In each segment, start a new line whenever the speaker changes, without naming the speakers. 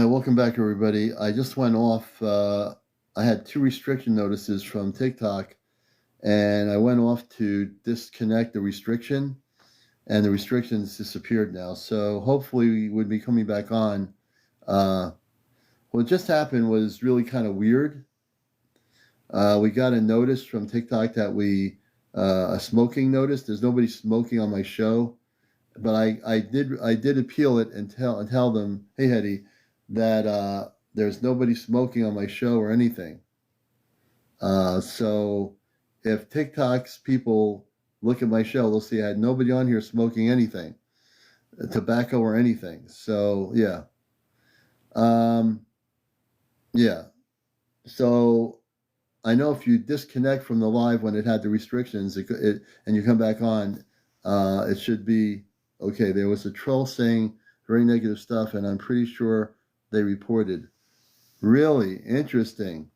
Welcome back, everybody. I just went off. I had 2 restriction notices from TikTok, and I went off to disconnect the restriction, and the restrictions disappeared now. So hopefully, we'll be coming back on. What just happened was really kind of weird. We got a notice from TikTok that a smoking notice. There's nobody smoking on my show, but I did appeal it and tell them, hey, Hetty, that there's nobody smoking on my show or anything. So if TikTok's people look at my show, they'll see I had nobody on here smoking anything, tobacco or anything. So yeah, yeah. So I know if you disconnect from the live when it had the restrictions, and you come back on, it should be okay. There was a troll saying very negative stuff, and I'm pretty sure they reported. Really interesting.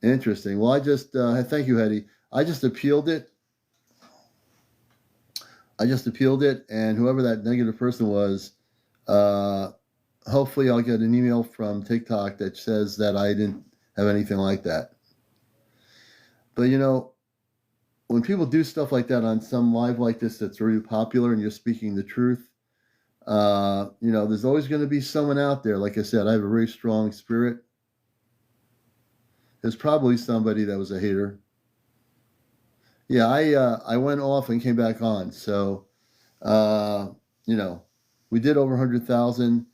Interesting. Well, I just thank you, Hetty. I just appealed it. And whoever that negative person was, hopefully I'll get an email from TikTok that says that I didn't have anything like that. But when people do stuff like that on some live like this that's really popular and you're speaking the truth, there's always going to be someone out there. Like I said, I have a very strong spirit. There's probably somebody that was a hater. Yeah, I went off and came back on. So, we did over 100,000.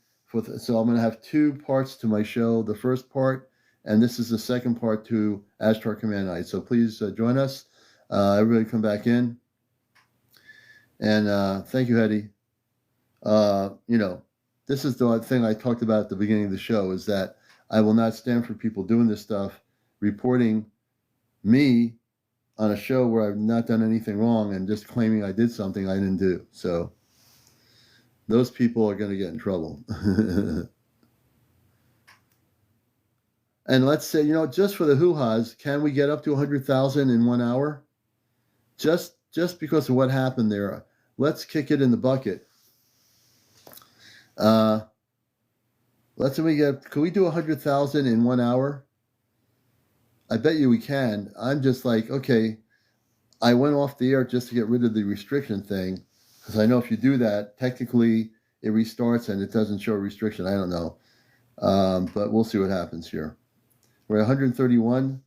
So I'm going to have 2 parts to my show. The first part, and this is the second part to Ashtar Command Night. So please join us. Everybody come back in. And thank you, Hetty. This is the thing I talked about at the beginning of the show, is that I will not stand for people doing this stuff, reporting me on a show where I've not done anything wrong and just claiming I did something I didn't do. So those people are going to get in trouble. And let's say, just for the hoo-has, can we get up to 100,000 in 1 hour? Just because of what happened there, let's kick it in the bucket. Let's say can we do 100,000 in 1 hour? I bet you we can. I'm just like, okay, I went off the air just to get rid of the restriction thing, because I know if you do that, technically it restarts and it doesn't show a restriction. I don't know. But we'll see what happens here. We're at 131.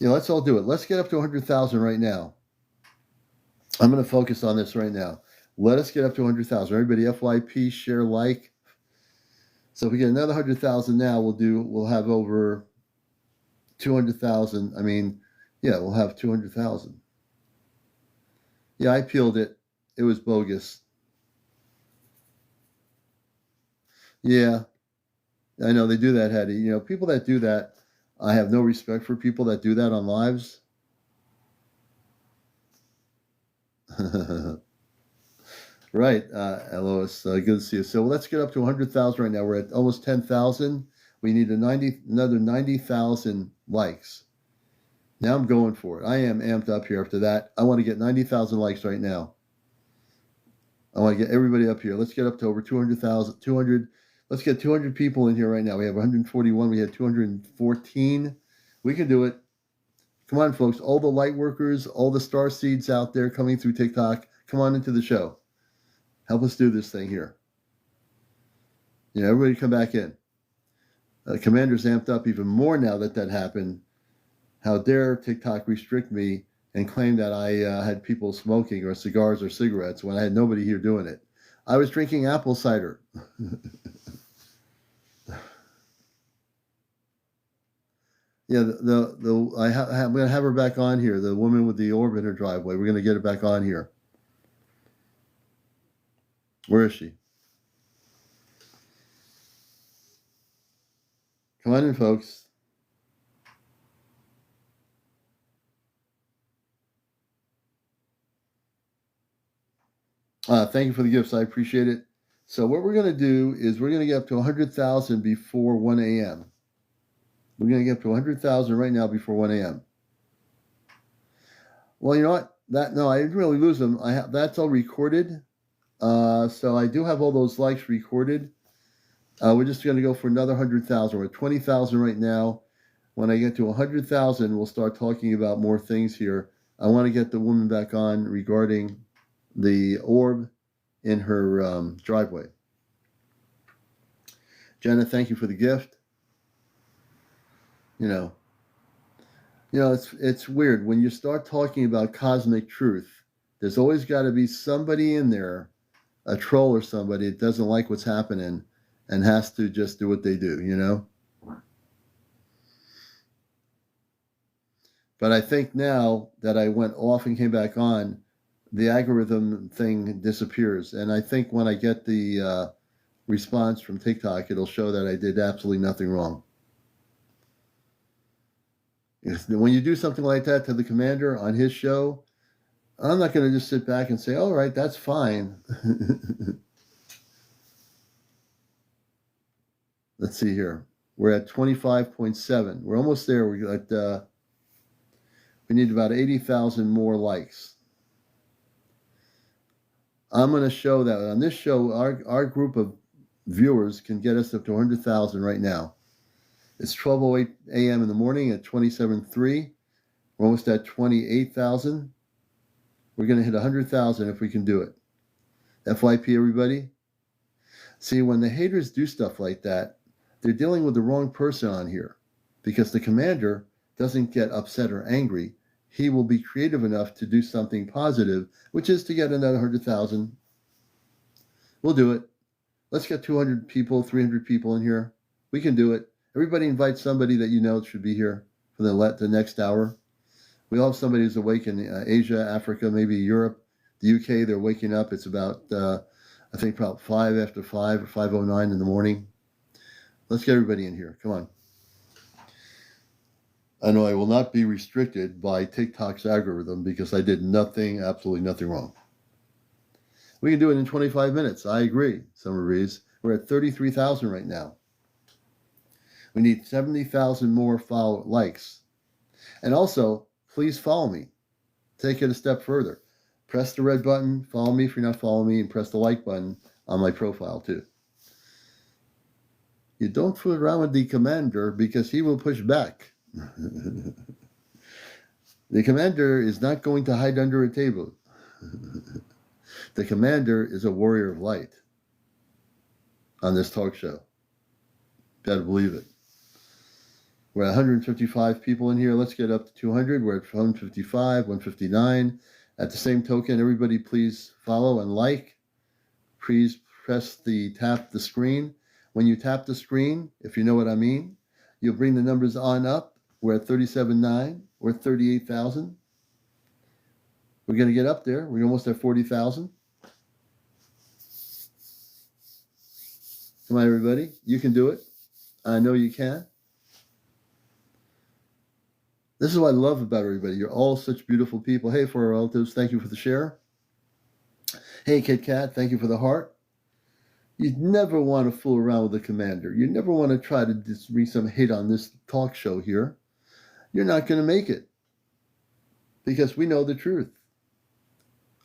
Let's all do it. Let's get up to 100,000 right now. I'm going to focus on this right now. Let us get up to 100,000. Everybody, FYP, share, like. So if we get another 100,000 now, we'll have over 200,000. We'll have 200,000. Yeah, I peeled it. It was bogus. Yeah, I know they do that, Hetty. People that do that, I have no respect for people that do that on lives. Right, Lois, good to see you. So let's get up to 100,000 right now. We're at almost 10,000. We need another 90,000 likes. Now I'm going for it. I am amped up here after that. I want to get 90,000 likes right now. I want to get everybody up here. Let's get up to over 200,000. Let's get 200 people in here right now. We have 141. We had 214. We can do it. Come on, folks. All the light workers, all the star seeds out there coming through TikTok, come on into the show. Help us do this thing here. Everybody come back in. Commander's amped up even more now that happened. How dare TikTok restrict me and claim that I had people smoking or cigars or cigarettes when I had nobody here doing it. I was drinking apple cider. Yeah, I'm going to have her back on here, the woman with the orb in her driveway. We're going to get her back on here. Where is she? Come on in, folks. Thank you for the gifts. I appreciate it. So what we're going to do is we're going to get up to 100,000 before 1 a.m. We're going to get up to 100,000 right now before 1 a.m. Well, you know what? I didn't really lose them. That's all recorded. So I do have all those likes recorded. We're just going to go for another 100,000. We're at 20,000 right now. When I get to 100,000, we'll start talking about more things here. I want to get the woman back on regarding the orb in her driveway. Jenna, thank you for the gift. You know, it's weird when you start talking about cosmic truth. There's always got to be somebody in there, a troll or somebody that doesn't like what's happening and has to just do what they do, you know? But I think now that I went off and came back on, the algorithm thing disappears. And I think when I get the response from TikTok, it'll show that I did absolutely nothing wrong. When you do something like that to the commander on his show, I'm not going to just sit back and say, all right, that's fine. Let's see here. We're at 25.7. We're almost there. We need about 80,000 more likes. I'm going to show that on this show, our group of viewers can get us up to 100,000 right now. It's 12:08 a.m. in the morning at 27.3. We're almost at 28,000. We're going to hit 100,000 if we can do it. FYP, everybody. See, when the haters do stuff like that, they're dealing with the wrong person on here, because the commander doesn't get upset or angry. He will be creative enough to do something positive, which is to get another 100,000. We'll do it. Let's get 200 people, 300 people in here. We can do it. Everybody invite somebody that you know should be here for the next hour. We all have somebody who's awake in Asia, Africa, maybe Europe, the UK. They're waking up. It's about, I think, about 5 after 5 or 5:09 in the morning. Let's get everybody in here. Come on. I know I will not be restricted by TikTok's algorithm because I did nothing, absolutely nothing wrong. We can do it in 25 minutes. I agree, Summer Breeze. We're at 33,000 right now. We need 70,000 more likes. And also, please follow me. Take it a step further. Press the red button, follow me if you're not following me, and press the like button on my profile too. You don't fool around with the commander because he will push back. The commander is not going to hide under a table. The commander is a warrior of light on this talk show. Gotta believe it. We're at 155 people in here. Let's get up to 200. We're at 155, 159. At the same token, everybody please follow and like. Please tap the screen. When you tap the screen, if you know what I mean, you'll bring the numbers on up. We're at 37.9. We're at 38,000. We're going to get up there. We're almost at 40,000. Come on, everybody. You can do it. I know you can. This is what I love about everybody. You're all such beautiful people. Hey, for our relatives, thank you for the share. Hey, Kit Kat, thank you for the heart. You never want to fool around with the commander. You never want to try to bring some hate on this talk show here. You're not going to make it because we know the truth.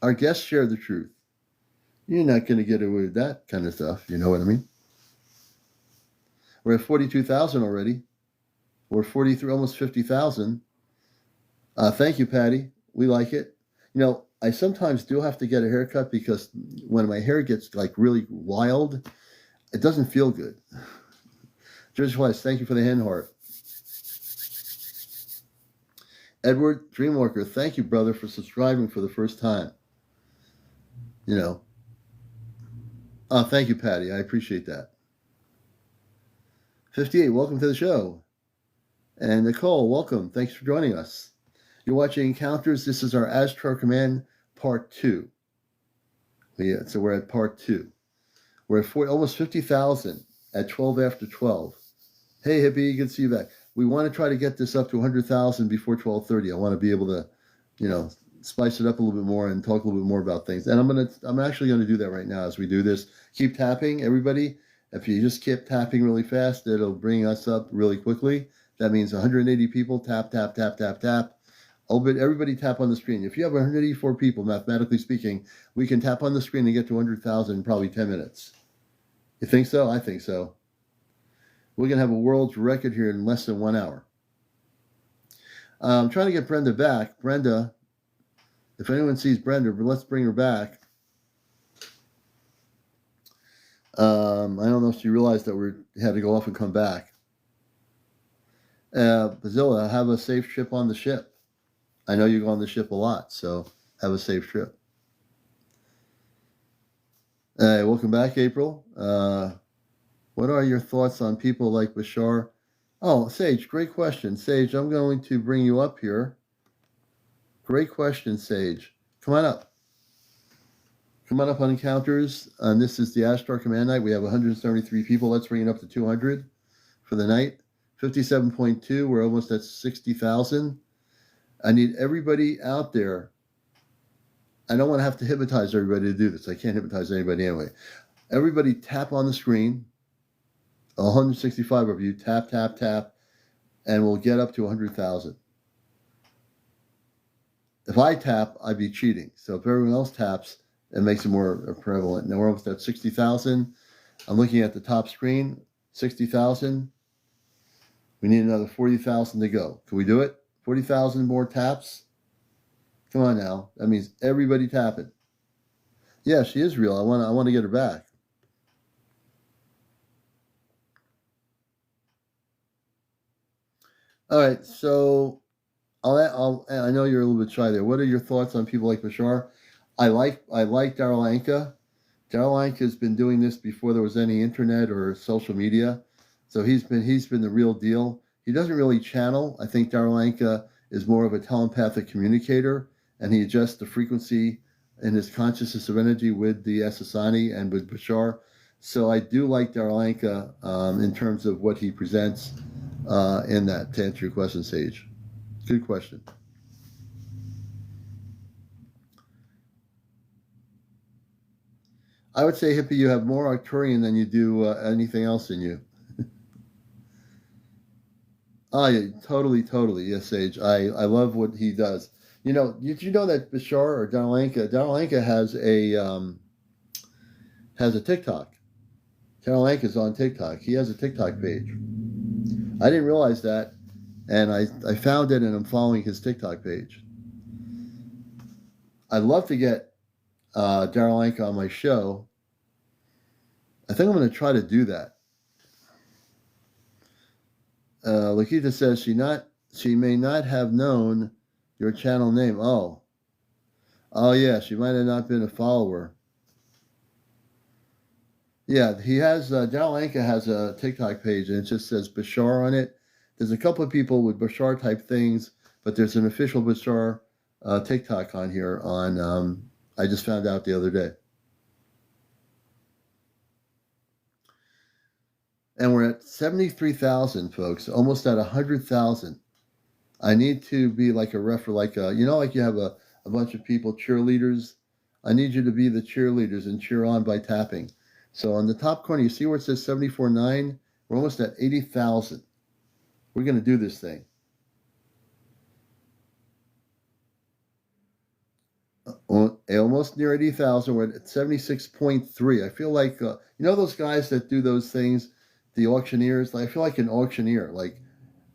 Our guests share the truth. You're not going to get away with that kind of stuff. You know what I mean? We're at 42,000 already. We're 43, almost 50,000. Thank you, Patty. We like it. You know, I sometimes do have to get a haircut because when my hair gets like really wild, it doesn't feel good. George Weiss, thank you for the hand heart. Edward Dreamwalker, thank you, brother, for subscribing for the first time. You know. Thank you, Patty. I appreciate that. 58, welcome to the show. And Nicole, welcome. Thanks for joining us. You're watching Encounters. This is our Ashtar Command Part 2. So we're at Part 2. We're at almost 50,000 at 12 after 12. Hey, Hippie, good to see you back. We want to try to get this up to 100,000 before 12:30. I want to be able to, spice it up a little bit more and talk a little bit more about things. And I'm actually going to do that right now as we do this. Keep tapping, everybody. If you just keep tapping really fast, it'll bring us up really quickly. That means 180 people. Tap, tap, tap, tap, tap. Everybody tap on the screen. If you have 184 people, mathematically speaking, we can tap on the screen and get to 100,000 in probably 10 minutes. You think so? I think so. We're going to have a world's record here in less than 1 hour. I'm trying to get Brenda back. Brenda, if anyone sees Brenda, let's bring her back. I don't know if she realized that we had to go off and come back. Bazilla, have a safe trip on the ship. I know you go on the ship a lot, so have a safe trip. Hey, welcome back, April. What are your thoughts on people like Bashar? Oh, Sage, great question. Sage, I'm going to bring you up here. Great question, Sage. Come on up. Come on up on Encounters. This is the Ashtar Command Night. We have 173 people. Let's bring it up to 200 for the night. 57.2. We're almost at 60,000. I need everybody out there. I don't want to have to hypnotize everybody to do this. I can't hypnotize anybody anyway. Everybody tap on the screen. 165 of you. Tap, tap, tap. And we'll get up to 100,000. If I tap, I'd be cheating. So if everyone else taps, it makes it more prevalent. Now we're almost at 60,000. I'm looking at the top screen. 60,000. We need another 40,000 to go. Can we do it? 40,000 more taps? Come on now. That means everybody tapping. Yeah, she is real. I want to get her back. All right, so I know you're a little bit shy there. What are your thoughts on people like Bashar? I like Darryl Anka. Darryl Anka has been doing this before there was any internet or social media, so he's been the real deal. He doesn't really channel. I think Darryl Anka is more of a telepathic communicator, and he adjusts the frequency in his consciousness of energy with the Essassani and with Bashar. So I do like Darryl Anka in terms of what he presents in that. To answer your question, Sage. Good question. I would say, Hippie, you have more Arcturian than you do anything else in you. Oh, yeah, totally. Yes, Sage. I love what he does. You know, did you know that Bashar or Darryl Anka has a TikTok. Darryl Anka is on TikTok. He has a TikTok page. I didn't realize that, and I found it, and I'm following his TikTok page. I'd love to get Darryl Anka on my show. I think I'm going to try to do that. Lakita says she may not have known your channel name. Oh yeah, she might have not been a follower. Yeah, he has Darryl Anka has a TikTok page, and it just says Bashar on it. There's a couple of people with Bashar type things, but there's an official Bashar TikTok on here. I just found out the other day. And we're at 73,000, folks, almost at 100,000. I need to be like a ref, like you have a bunch of people, cheerleaders. I need you to be the cheerleaders and cheer on by tapping. So on the top corner, you see where it says 74.9? We're almost at 80,000. We're going to do this thing. Almost near 80,000. We're at 76.3. I feel like, those guys that do those things, the auctioneers, I feel like an auctioneer, like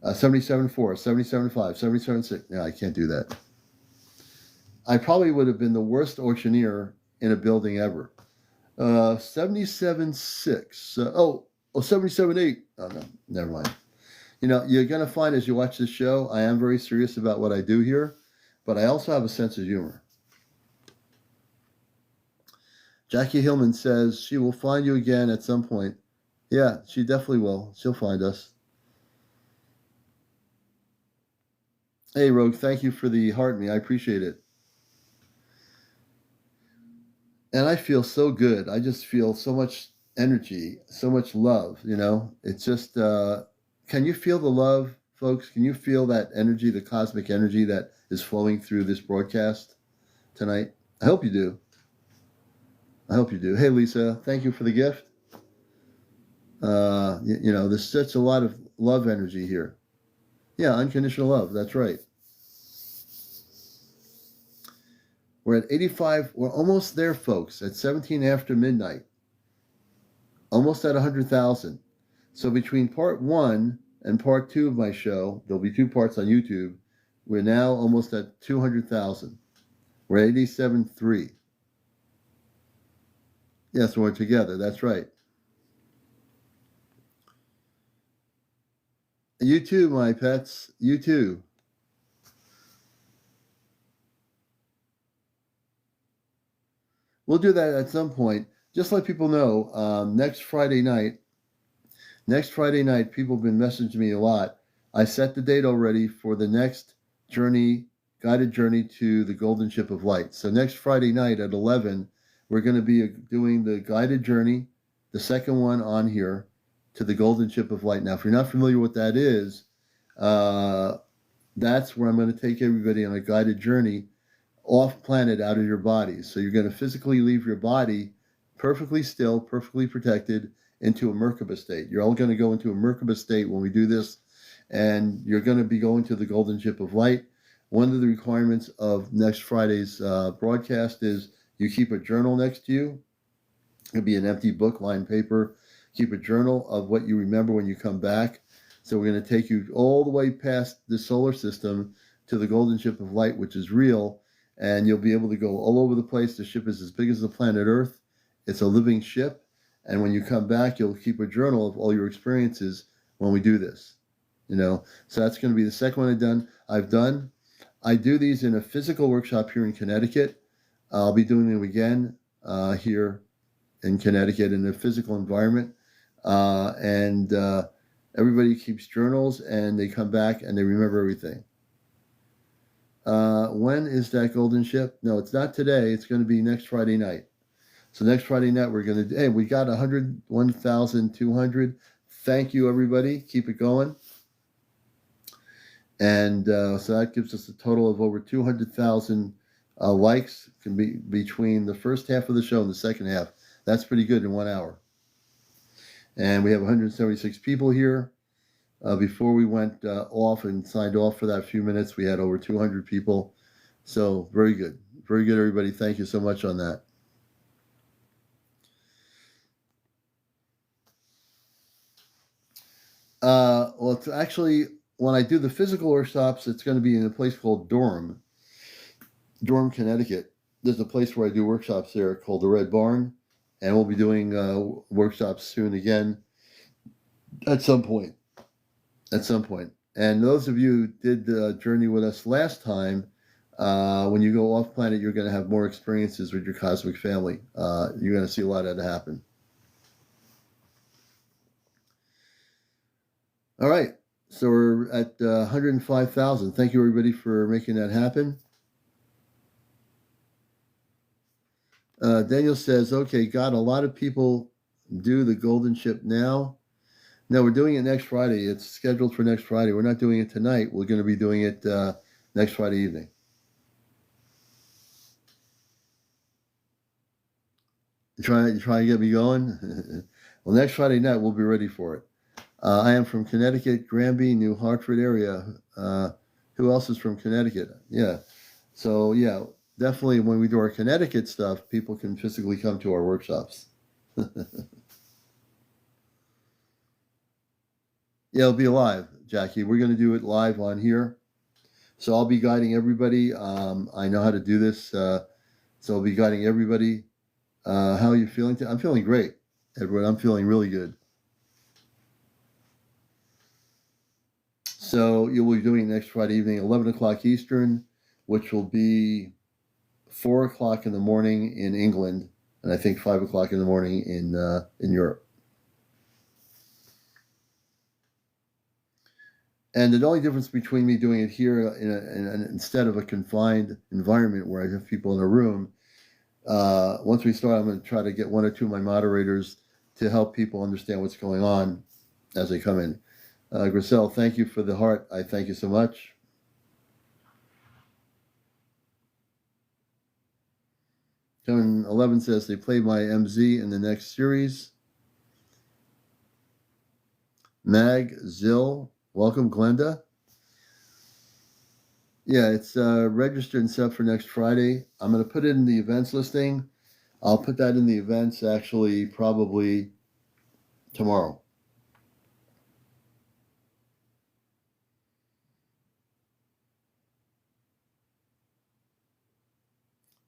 77.4, 77.5, 77.6. No, I can't do that. I probably would have been the worst auctioneer in a building ever. 77.6. 77.8. Oh, no, never mind. You're going to find as you watch this show, I am very serious about what I do here, but I also have a sense of humor. Jackie Hillman says she will find you again at some point. Yeah, she definitely will. She'll find us. Hey, Rogue, thank you for the heart me. I appreciate it. And I feel so good. I just feel so much energy, so much love, It's just, can you feel the love, folks? Can you feel that energy, the cosmic energy that is flowing through this broadcast tonight? I hope you do. Hey, Lisa, thank you for the gift. There's such a lot of love energy here. Yeah, unconditional love. That's right. We're at 85. We're almost there, folks, at 17 after midnight. Almost at 100,000. So between part 1 and part 2 of my show, there'll be 2 parts on YouTube, we're now almost at 200,000. We're at 87.3. Yes, we're together. That's right. You too, my pets. You too. We'll do that at some point. Just let people know, next Friday night, people have been messaging me a lot. I set the date already for the next guided journey to the Golden Ship of Light. So next Friday night at 11, we're going to be doing the guided journey, the second one on here, to the Golden Ship of Light. Now, if you're not familiar with what that is, that's where I'm going to take everybody on a guided journey off planet, out of your body. So you're going to physically leave your body perfectly still, perfectly protected, into a Merkaba state. You're all going to go into a Merkaba state when we do this, and you're going to be going to the Golden Ship of Light. One of the requirements of next Friday's broadcast is you keep a journal next to you. It'll be an empty book, lined paper. Keep a journal of what you remember when you come back. So we're going to take you all the way past the solar system to the Golden Ship of Light, which is real, and you'll be able to go all over the place. The ship is as big as the planet Earth. It's a living ship. And when you come back, you'll keep a journal of all your experiences when we do this. So that's going to be the second one I've done. I do these in a physical workshop here in Connecticut. I'll be doing them again here in Connecticut in a physical environment. And everybody keeps journals, and they come back and they remember everything. When is that golden ship? No, it's not today. It's going to be next Friday night. So next Friday night, we're going to, we got 101,200. Thank you, everybody. Keep it going. And so that gives us a total of over 200,000 likes can be between the first half of the show and the second half. That's pretty good in 1 hour. And we have 176 people here. Before we went off and signed off for that few minutes, we had over 200 people. So very good. Very good, everybody. Thank you so much on that. Well, it's actually, when I do the physical workshops, it's going to be in a place called Durham, Connecticut. There's a place where I do workshops there called the Red Barn, and we'll be doing workshops soon again at some point. And those of you who did the journey with us last time, when you go off planet, you're going to have more experiences with your cosmic family. You're going to see a lot of that happen. All right, so we're at 105,000. Thank you, everybody, for making that happen. Daniel says, okay, God, a lot of people do the golden ship now. No, we're doing it next Friday. It's scheduled for next Friday. We're not doing it tonight. We're going to be doing it next Friday evening. You try to get me going? Well, next Friday night, we'll be ready for it. I am from Connecticut, Granby, New Hartford area. Who else is from Connecticut? Yeah. So, yeah, definitely when we do our Connecticut stuff, people can physically come to our workshops. Yeah, it'll be live, Jackie. We're going to do it live on here. So I'll be guiding everybody. I know how to do this. So I'll be guiding everybody. How are you feeling? I'm feeling great, Edward. I'm feeling really good. So you will be doing next Friday evening, 11 o'clock Eastern, which will be 4 o'clock in the morning in England, and I think 5 o'clock in the morning in Europe. And the only difference between me doing it here instead of a confined environment where I have people in a room, once we start, I'm going to try to get 1 or 2 of my moderators to help people understand what's going on as they come in. Griselle, thank you for the heart. I thank you so much. Kevin 11 says they play my MZ in the next series. Mag, Zill, welcome, Glenda. Yeah, it's registered and set for next Friday. I'm going to put it in the events listing. I'll put that in the events actually probably tomorrow.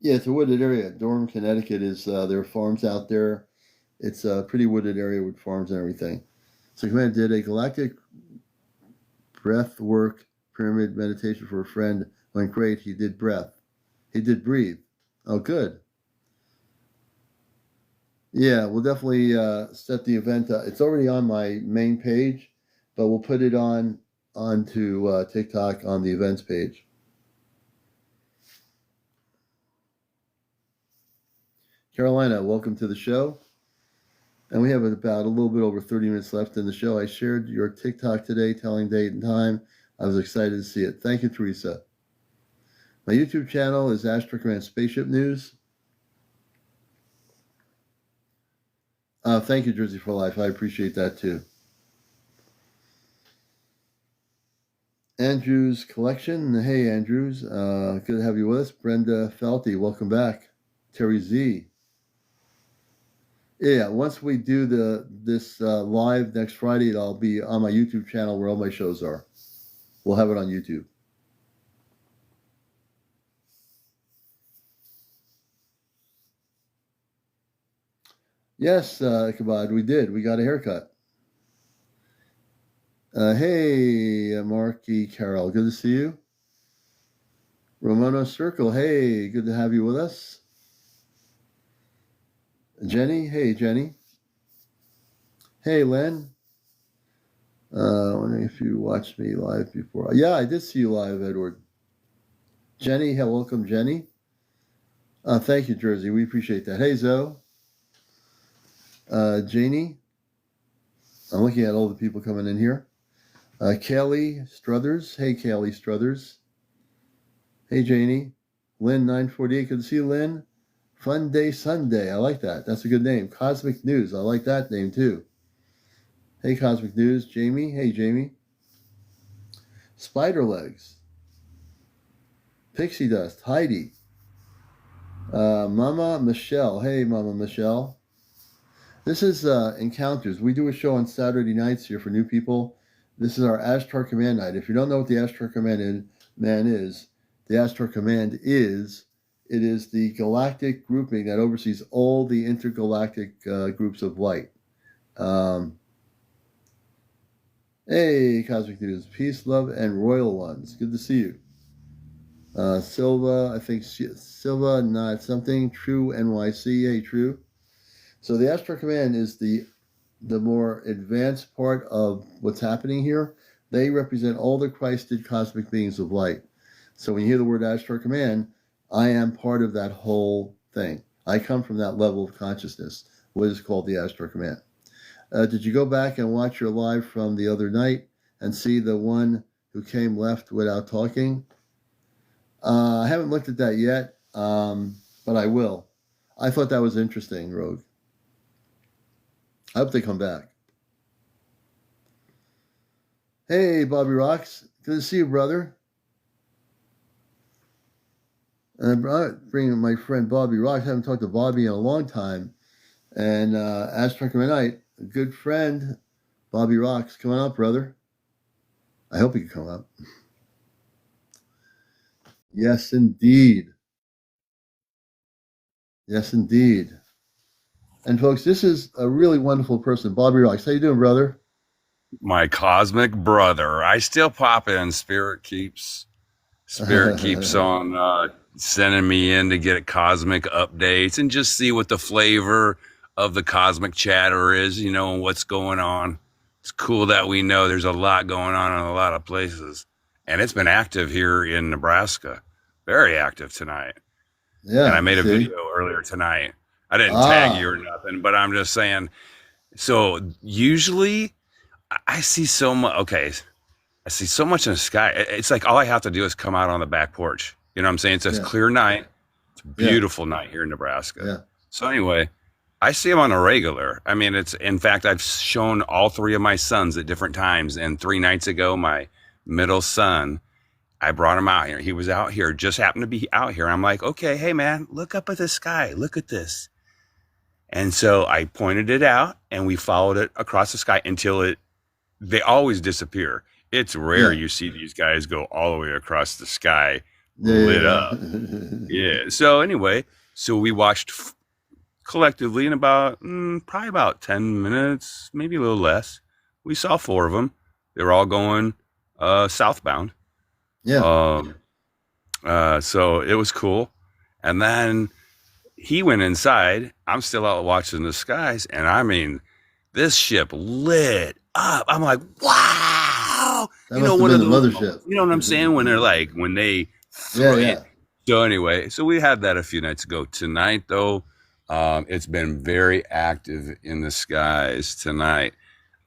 Yeah, it's a wooded area. Durham, Connecticut is there are farms out there. It's a pretty wooded area with farms and everything. So Commander did a galactic breath work pyramid meditation for a friend. Went great. He did breath. He did breathe. Oh, good. Yeah, we'll definitely set the event. It's already on my main page, but we'll put it onto TikTok on the events page. Carolina, welcome to the show. And we have about a little bit over 30 minutes left in the show. I shared your TikTok today telling date and time. I was excited to see it. Thank you, Teresa. My YouTube channel is Ashtar Command Spaceship News. Thank you, Jersey for Life. I appreciate that too. Andrews Collection. Hey, Andrews. Good to have you with us. Brenda Felty, welcome back. Terry Z. Yeah, once we do this live next Friday, it'll be on my YouTube channel where all my shows are. We'll have it on YouTube. Yes, Kabad, we did. We got a haircut. Hey, Marky Carol, good to see you. Romano Circle, hey, good to have you with us. Jenny, hey, Jenny. Hey, Len. Wondering if you watched me live before. Yeah, I did see you live, Edward. Jenny, welcome, Jenny. Thank you, Jersey. We appreciate that. Hey, Zoe. Janie. I'm looking at all the people coming in here. Kaylee Struthers. Hey, Kaylee Struthers. Hey, Janie. Lynn 948. Good to see you, Lynn. Fun Day Sunday. I like that. That's a good name. Cosmic News. I like that name too. Hey, Cosmic News. Jamie. Hey, Jamie. Spider Legs. Pixie Dust. Heidi. Mama Michelle. Hey, Mama Michelle. This is Encounters. We do a show on Saturday nights here for new people. This is our Ashtar Command night. If you don't know what the Ashtar Command is, the Ashtar Command is the galactic grouping that oversees all the intergalactic groups of light. Hey, Cosmic News. Peace, love, and royal ones. Good to see you. Silva, I think Silva, not something. True NYC. Hey, True. So the Ashtar Command is the more advanced part of what's happening here. They represent all the Christed cosmic beings of light. So when you hear the word Ashtar Command, I am part of that whole thing. I come from that level of consciousness, what is called the Ashtar Command. Did you go back and watch your live from the other night and see the one who came left without talking? I haven't looked at that yet, but I will. I thought that was interesting, Rogue. I hope they come back. Hey, Bobby Rocks. Good to see you, brother. And I'm bringing my friend Bobby Rocks. I haven't talked to Bobby in a long time. And Ashtar Command night, a good friend, Bobby Rocks. Come on up, brother. I hope he can come up. Yes, indeed. Yes, indeed. And folks, this is a really wonderful person, Bobby Rocks. How you doing, brother?
My cosmic brother. I still pop in. Spirit keeps on sending me in to get cosmic updates and just see what the flavor of the cosmic chatter is, and what's going on. It's cool that we know there's a lot going on in a lot of places. And it's been active here in Nebraska. Very active tonight. And I
Yeah,
made a
see?
video earlier tonight. I didn't tag you or nothing, but I'm just saying. So usually I see so much. Okay, I see so much in the sky. It's like all I have to do is come out on the back porch. You know what I'm saying? It's a clear night. It's a beautiful night here in Nebraska.
Yeah.
So anyway, I see them on a regular. I mean, in fact, I've shown all three of my sons at different times. And 3 nights ago, my middle son I brought him out here. He was out here, just happened to be out here. I'm like, okay, hey man, look up at the sky. Look at this. And so I pointed it out and we followed it across the sky until they always disappear. It's rare
Yeah.
you see these guys go all the way across the sky lit
Yeah.
up. Yeah. So anyway, so we watched collectively in about probably about 10 minutes, maybe a little less. We saw four of them. They were all going southbound.
Yeah.
Um, so it was cool. And then he went inside. I'm still out watching the skies. And I mean, this ship lit up. I'm like, wow.
That must have
One
been
of
the
those,
mothership.
you know what I'm saying? When they're like, when they
Yeah.
throw it.
Yeah.
So anyway, so we had that a few nights ago. Tonight, though, it's been very active in the skies tonight.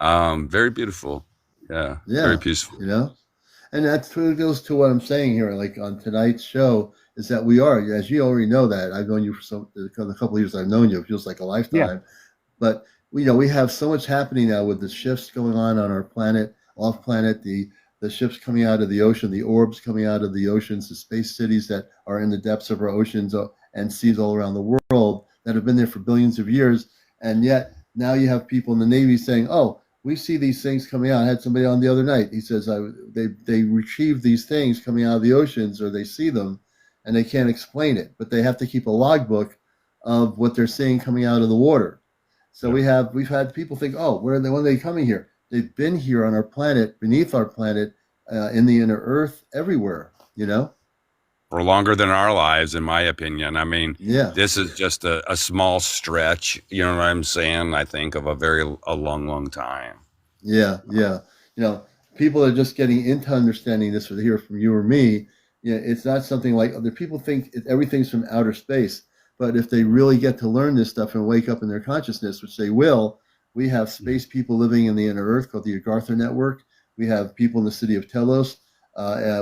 Very beautiful. Yeah. Very
Yeah.
peaceful.
You know, and that goes to what I'm saying here. Like on tonight's show, is that we are, as you already know, that I've known you for the couple of years I've known you. It feels like a
Yeah.
lifetime. But we have so much happening now with the shifts going on our planet, off planet, the ships coming out of the ocean, the orbs coming out of the oceans, the space cities that are in the depths of our oceans and seas all around the world that have been there for billions of years. And yet now you have people in the Navy saying, "Oh, we see these things coming out." I had somebody on the other night. He says they retrieve these things coming out of the oceans, or they see them, and they can't explain it, but they have to keep a logbook of what they're seeing coming out of the water. So
Yeah.
we've had people think, oh, when are they coming here? They've been here on our planet, beneath our planet, in the inner Earth, everywhere.
For longer than our lives, in my opinion. I mean,
Yeah,
this is just a small stretch, you know what I'm saying? I think of a long, long time.
yeah, yeah. People are just getting into understanding this. Or hear from you or me. It's not something like other people think everything's from outer space. But if they really get to learn this stuff and wake up in their consciousness, which they will, we have space people living in the inner Earth called the Agartha Network. We have people in the city of Telos.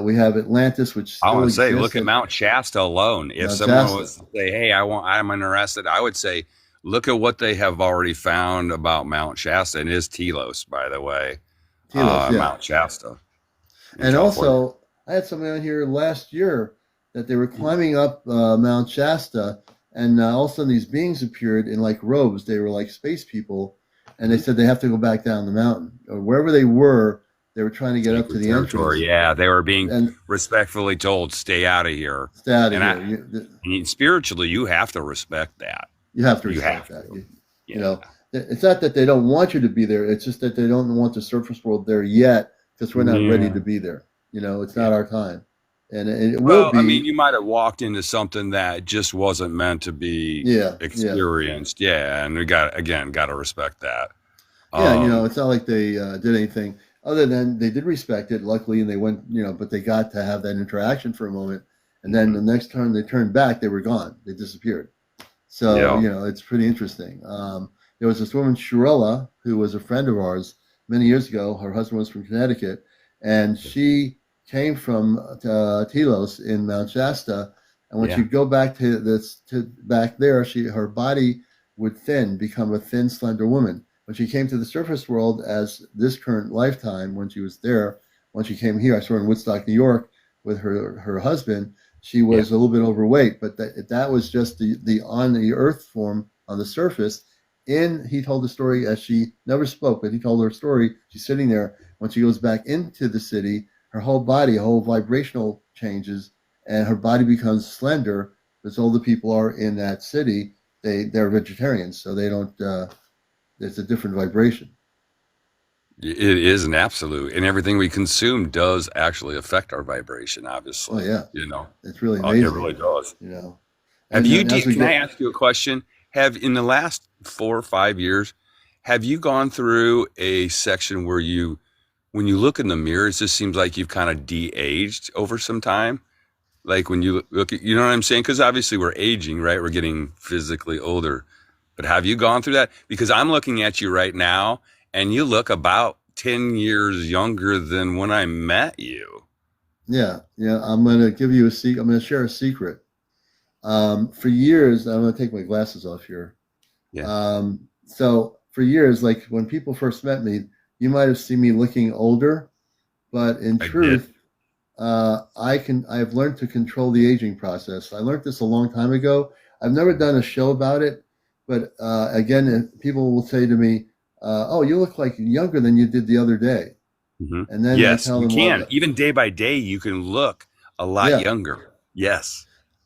We have Atlantis, which
I
still
want to say,
exists.
look at Mount Shasta alone. If
Mount
someone
Shasta.
was to say, hey, I'm interested, I would say, look at what they have already found about Mount Shasta. And it is Telos, by the way,
Telos, yeah.
Mount Shasta in
And
California.
also, I had somebody on here last year that they were climbing up Mount Shasta, and all of a sudden these beings appeared in like robes. They were like space people, and they said they have to go back down the mountain or wherever they were. They were trying to get up to
Sacred
the
territory.
entrance
Yeah, they were being
and
respectfully told, stay out of here.
stay out of
And
here.
spiritually, you have to respect that.
You have to
You
respect
have
that.
to.
You
Yeah.
know, it's not that they don't want you to be there. It's just that they don't want the surface world there yet because we're not ready to be there. It's not our time, and it will
Well, I
be.
mean, you might have walked into something that just wasn't meant to be
Yeah, yeah.
experienced. Yeah, and we got to respect that.
Yeah,
Um,
it's not like they did anything other than they did respect it, luckily, and they went, but they got to have that interaction for a moment. And then the next time they turned back, they were gone. They disappeared. So,
yeah,
it's pretty interesting. There was this woman, Shirella, who was a friend of ours many years ago. Her husband was from Connecticut, and she came from Telos in Mount Shasta. And when
yeah.
she'd go back to back there, her body would become a thin, slender woman. When she came to the surface world as this current lifetime, when she was there, when she came here, I saw her in Woodstock, New York, with her husband. She was a little bit overweight, but that was just the on the earth form on the surface. He told the story as she never spoke, but he told her story. She's sitting there. When she goes back into the city, her whole body, whole vibrational changes, and her body becomes slender. Because all the people are in that city, they're vegetarians, so they don't. It's a different vibration.
It is an absolute, and everything we consume does actually affect our vibration.
Oh
Obviously,
yeah,
you know,
it's really
it
amazing.
really does.
You know,
Have
and
you?
as we
Can I
go,
ask you a question? Have in the last 4 or 5 years, have you gone through a section where when you look in the mirror, it just seems like you've kind of de-aged over some time? Like when you look at, you know what I'm saying? Because obviously we're aging, right? We're getting physically older. But have you gone through that? Because I'm looking at you right now, and you look about 10 years younger than when I met you.
yeah, yeah. I'm gonna give you a secret. I'm gonna share a secret. For years, I'm gonna take my glasses off here.
Yeah,
So for years, like when people first met me, you might have seen me looking older, but in
I did.
truth, I've learned to control the aging process. I learned this a long time ago. I've never done a show about it, but again, people will say to me, "Oh, you look like younger than you did the other day." And then I
Yes,
tell
you
them, "Well,
can. Even day by day, you can look a lot
yeah."
younger. Yes.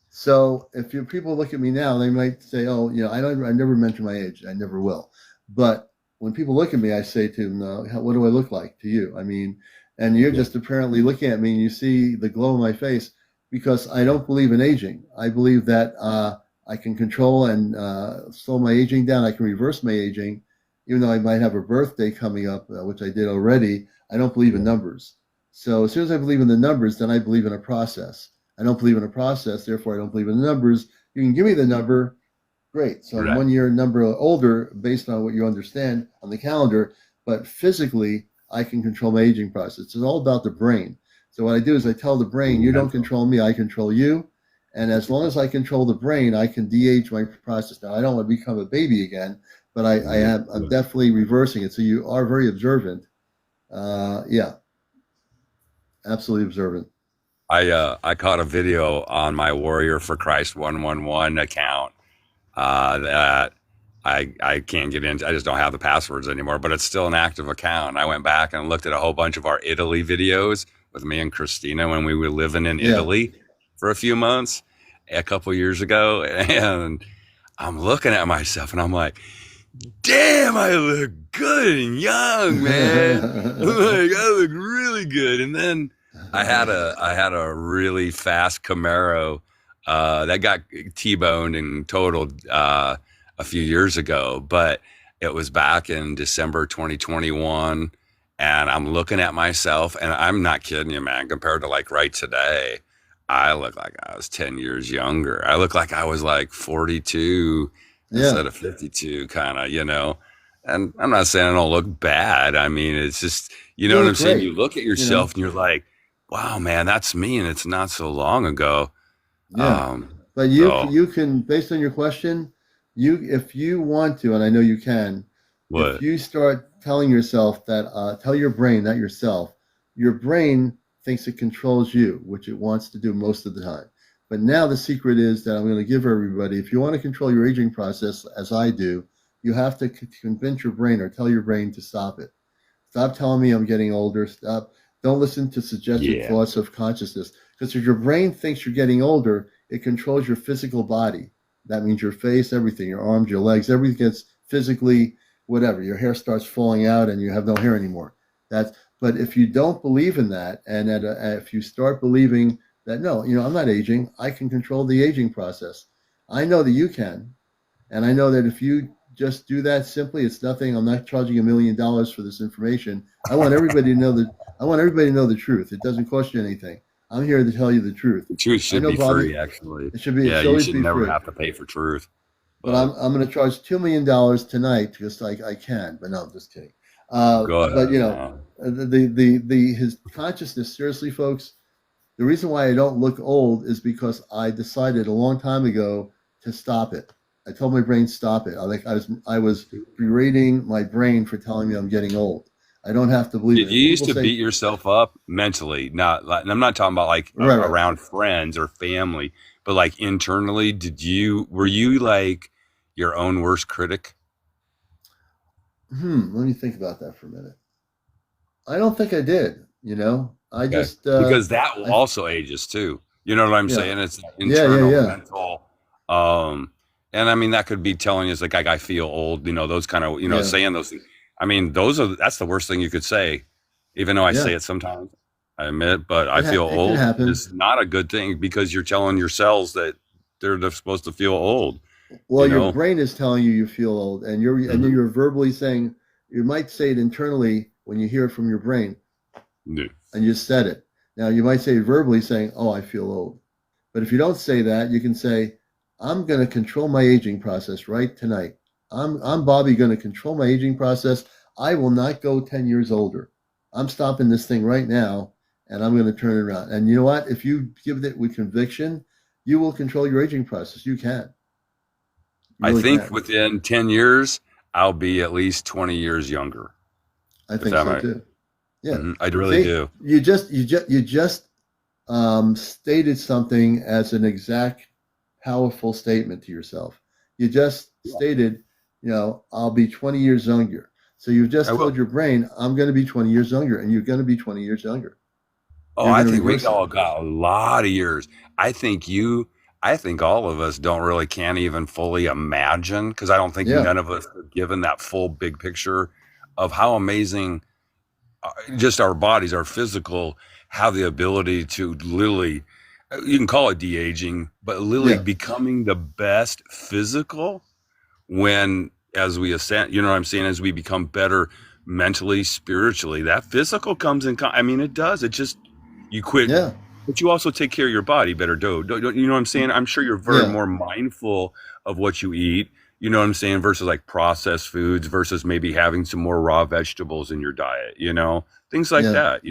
So if people look at me now, they might say, "Oh, I never mention my age. I never will." But when people look at me, I say to them, no, "What do I look like to you?" I mean, and you're
Yeah.
just apparently looking at me and you see the glow on my face because I don't believe in aging. I believe that I can control and slow my aging down. I can reverse my aging, even though I might have a birthday coming up, which I did already. I don't believe in
Yeah.
numbers. So as soon as I believe in the numbers, then I believe in a process. I don't believe in a process, therefore I don't believe in the numbers. You can give me the number, great. So I'm
Right.
1 year number older based on what you understand on the calendar, but physically I can control my aging process. It's all about the brain. So what I do is I tell the brain, you don't
Mental.
control me, I control you. And as long as I control the brain, I can de-age my process. Now I don't want to become a baby again, but I'm definitely reversing it. So you are very observant. Yeah, absolutely observant.
I caught a video on my Warrior for Christ 111 account that I can't get into. I just don't have the passwords anymore, but it's still an active account. I went back and looked at a whole bunch of our Italy videos with me and Christina when we were living in
Yeah.
Italy for a few months a couple years ago, and I'm looking at myself and I'm like, damn, I look good and young, man. I'm like, I look really good. And then I had a really fast Camaro that got T-boned and totaled a few years ago, but it was back in December 2021. And I'm looking at myself, and I'm not kidding you, man. Compared to like right today, I look like I was 10 years younger. I look like I was like 42
Yeah.
instead of 52, kind of, you know. And I'm not saying I don't look bad. I mean, it's just, you know
You
what I'm
look
saying?
great,
You look at
you know?
yourself and you're like, wow, man, that's me. And it's not so long ago.
Yeah. But
So
you can, based on your question, you if you want to, and I know you can, if
what?
you start telling yourself that, tell your brain, not yourself, your brain thinks it controls you, which it wants to do most of the time. But now the secret is that I'm going to give everybody, if you want to control your aging process, as I do, you have to convince your brain or tell your brain to stop it. Stop telling me I'm getting older. Stop. Don't listen to suggested
Yeah.
thoughts of consciousness. Because if your brain thinks you're getting older, it controls your physical body. That means your face, everything, your arms, your legs, everything gets physically whatever. Your hair starts falling out and you have no hair anymore. That's but if you don't believe in that, and if you start believing that no, I'm not aging, I can control the aging process. I know that you can, and I know that if you just do that simply, it's nothing. I'm not charging $1 million for this information. I want everybody to know the truth. It doesn't cost you anything. I'm here to tell you the truth.
The truth
I
should
know,
be
Bobby.
free, actually.
It
Yeah,
should
you
always
should
be
never
free.
have to pay for truth.
But
But
I'm going to charge $2 million tonight because I can. But no, I'm just kidding.
go
But
ahead, man.
the his consciousness. Seriously, folks, the reason why I don't look old is because I decided a long time ago to stop it. I told my brain stop it. I was berating my brain for telling me I'm getting old. I don't have to believe
Did
it.
you
If
used
people
to
say
beat yourself up mentally? Not like, and I'm not talking about like
right, right.
around friends or family, but like internally. Were you like your own worst critic?
Let me think about that for a minute. I don't think I did. I
Okay.
just
Because that will
I
also age us too. You know what I'm
yeah
saying? It's
yeah yeah
internal,
yeah
mental. Um, and I mean, that could be telling us like, I feel old, those kind of,
yeah
saying those things. I mean, that's the worst thing you could say, even though I say
yeah.
it sometimes, I admit, but I feel
It can
old
happen.
is not a good thing because you're telling your cells that they're supposed to feel old,
Well,
you
your
know?
brain is telling you feel old, and
Mhm.
you're verbally saying you might say it internally when you hear it from your brain,
Yeah.
and you said it. Now you might say verbally saying, "Oh, I feel old," but if you don't say that, you can say, "I'm going to control my aging process right tonight. I'm Bobby going to control my aging process. I will not go 10 years older. I'm stopping this thing right now, and I'm going to turn it around." And you know what? If you give it with conviction, you will control your aging process. You can. You
I
really
think
can.
within 10 years, I'll be at least 20 years younger,
I
if
think
that
so
might.
too. Yeah.
I really
See,
do.
you just stated something as an exact, powerful statement to yourself. You just
Yeah,
stated, I'll be 20 years younger. So you've
I
just
will.
told your brain, I'm going to be 20 years younger, and you're going to be 20 years younger.
Oh,
You're
I
going to
think we
reverse it.
all got a lot of years. I think you, I think all of us don't really can't even fully imagine because I don't think
Yeah,
none of us are given that full big picture of how amazing just our bodies, our physical, have the ability to literally, you can call it de aging, but literally
yeah,
becoming the best physical when as we ascend, you know what I'm saying, as we become better mentally, spiritually, that physical comes in. I mean, it does. It just you quit,
yeah,
but you also take care of your body better. You know what I'm saying? I'm sure you're very
yeah,
more mindful of what you eat. You know what I'm saying? Versus like processed foods versus maybe having some more raw vegetables in your diet. Things like
yeah.
that.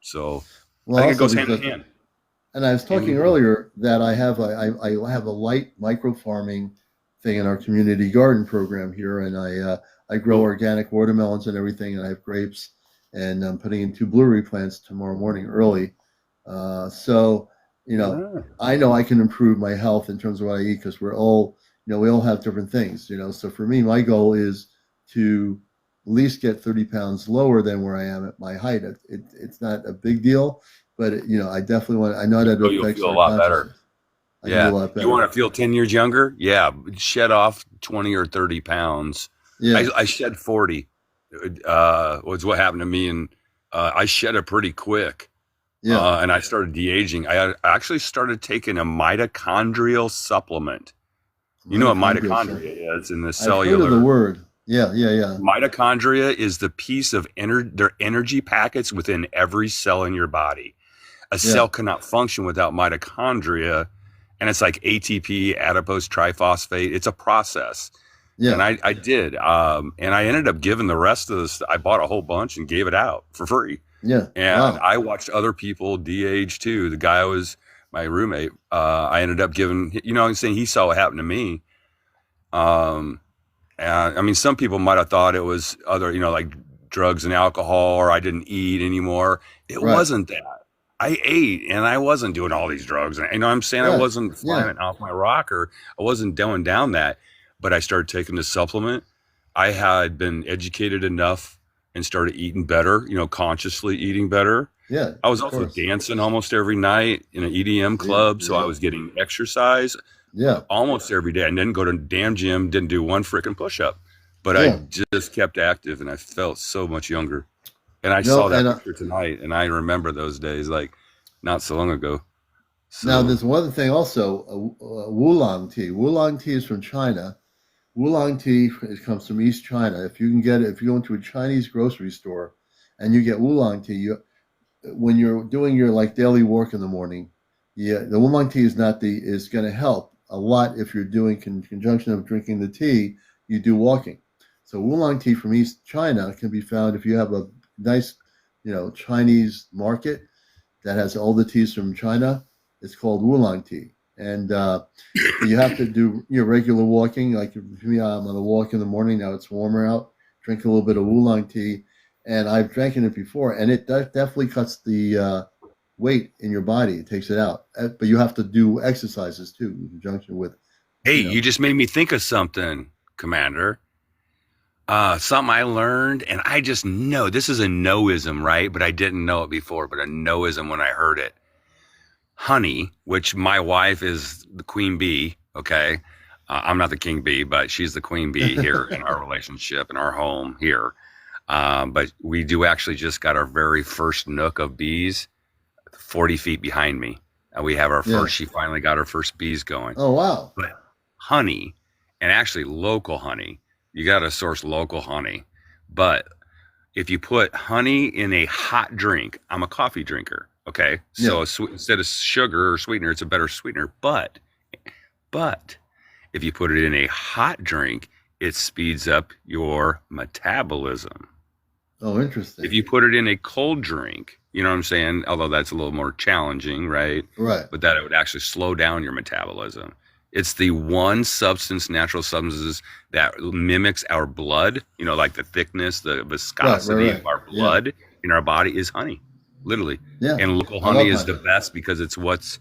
So I
Well,
think it
also
goes hand in
because,
hand.
and I was
Hand in
talking
hand.
earlier that I have a light micro farming thing in our community garden program here, and I grow
Cool.
organic watermelons and everything, and I have grapes, and I'm putting in two blueberry plants tomorrow morning early. So
Yeah.
I know I can improve my health in terms of what I eat because we all have different things. So for me, my goal is to at least get 30 pounds lower than where I am at my height. It's not a big deal, but I definitely want. I know that it
Oh, you'll
affects
feel a
our
lot better.
consciousness. I can do
Yeah.
a lot
You
better.
want to feel 10 years younger? Yeah. Shed off 20 or 30 pounds. I,
Yeah,
I shed 40, was what happened to me. And I shed it pretty quick.
yeah.
And I started de aging. I actually started taking a mitochondrial supplement. You know what
Mitochondrial cell.
mitochondria is in the
I've heard of the
cellular.
word. Yeah, yeah, yeah,
Mitochondria is the piece of their energy packets within every cell in your body. A
yeah,
cell cannot function without mitochondria, and it's like ATP, adipose triphosphate. It's a process, and
yeah,
I did, and I ended up giving the rest of this. I bought a whole bunch and gave it out for free,
yeah.
and
Wow.
I watched other people de-age too. The guy was my roommate. I ended up giving, I'm saying he saw what happened to me. Um, I mean, some people might have thought it was other, like drugs and alcohol, or I didn't eat anymore. It
Right.
wasn't that. I ate and I wasn't doing all these drugs. And I'm saying I
Right.
wasn't
Yeah.
flying off my rocker. I wasn't going down that. But I started taking the supplement. I had been educated enough and started eating better, consciously eating better.
Yeah.
I was
Of
also
course.
dancing almost every night in an EDM
See.
club. So I
Yeah.
was getting exercise
Yeah.
almost every day. I didn't go to the damn gym, didn't do one freaking push up, but I
Yeah.
just kept active and I felt so much younger. And I
No.
saw
And
that picture tonight and I remember those days like not so long ago.
now
So,
there's one other thing also. Oolong tea. Oolong tea is from China. Oolong tea comes from East China. If you can get it, if you go into a Chinese grocery store and you get oolong tea, when you're doing your like daily work in the morning, yeah, the oolong tea is going to help a lot if you're doing conjunction of drinking the tea. You do walking. So oolong tea from East China can be found if you have a nice, Chinese market that has all the teas from China. It's called oolong tea, and you have to do your regular walking. Like for me, I'm on a walk in the morning. Now it's warmer out. Drink a little bit of oolong tea, and I've drank it before, and it definitely cuts the weight in your body. It takes it out, but you have to do exercises too in conjunction with,
hey,
you know,
you just made me think of something, Commander. Something I learned, and I just know this is a noism, right? But I didn't know it before, but a noism when I heard it. Honey, which my wife is the queen bee. Okay. I'm not the king bee, but she's the queen bee here in our relationship, in our home here. But we do actually just got our very first nook of bees 40 feet behind me. We have our
yeah.
first, she finally got her first bees going.
Oh wow.
But honey, and actually local honey, you got to source local honey. But if you put honey in a hot drink, I'm a coffee drinker. Okay.
Yeah.
So instead of sugar or sweetener, it's a better sweetener. But if you put it in a hot drink, it speeds up your metabolism.
Oh,
If
interesting.
you put it in a cold drink, you know what I'm saying? Although that's a little more challenging, right?
Right.
But that it would actually slow down your metabolism. It's the one substance, natural substances that mimics our blood, like the thickness, the
Right. Right.
viscosity
Right.
of our
Yeah.
blood in our body is honey. literally.
Yeah,
And local
I
honey
love
is the
honey.
best because it's what's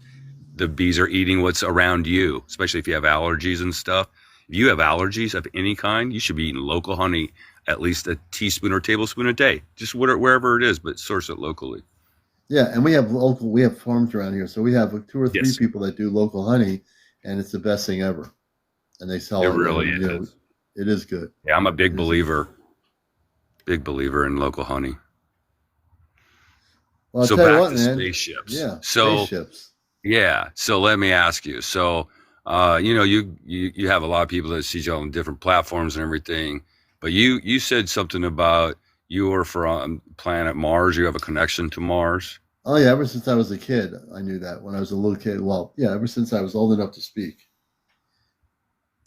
the bees are eating what's around you, especially if you have allergies and stuff. If you have allergies of any kind, you should be eating local honey at least a teaspoon or tablespoon a day, just wherever it is, but source it locally.
Yeah, and we have farms around here, so we have two or three
Yes,
people that do local honey, and it's the best thing ever. And they
it
sell it,
really
and
is.
it is good.
Yeah, I'm a
It is a good.
big believer in local honey.
Well, I'll
So
tell you
back
what,
to
man.
spaceships.
Yeah,
So
spaceships.
yeah, so let me ask you. So you have a lot of people that see you on different platforms and everything, but you said something about you were from planet Mars. You have a connection to Mars.
Oh yeah, ever since I was a kid, I knew that when I was a little kid. Well, yeah, ever since I was old enough to speak.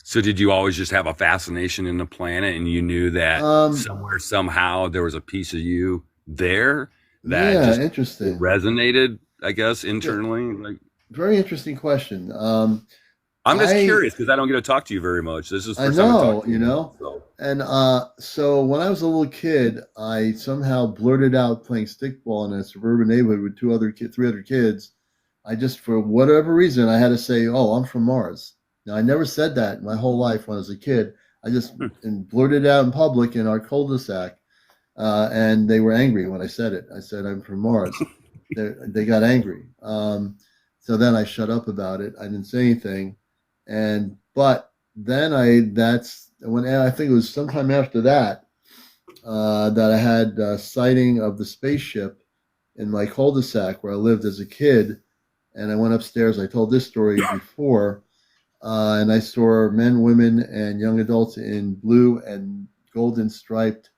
So did you always just have a fascination in the planet, and you knew that
Um,
somewhere somehow there was a piece of you there that
yeah,
just
interesting.
resonated, I guess,
Yeah,
internally? Like,
very interesting question.
I'm just
I
curious because I don't get to talk to you very much. This is the
I
first time I talked
know,
to you. So
and so when I was a little kid, I somehow blurted out playing stickball in a suburban neighborhood with three other kids. I just, for whatever reason, I had to say, "Oh, I'm from Mars." Now, I never said that my whole life when I was a kid. I just and blurted it out in public in our cul-de-sac, and they were angry when I said it. I said, "I'm from Mars." They got angry. So then I shut up about it. I didn't say anything, and but then that's when I think it was sometime after that that I had a sighting of the spaceship in my cul-de-sac where I lived as a kid, and I went upstairs. I told this story before, and I saw men, women, and young adults in blue and golden striped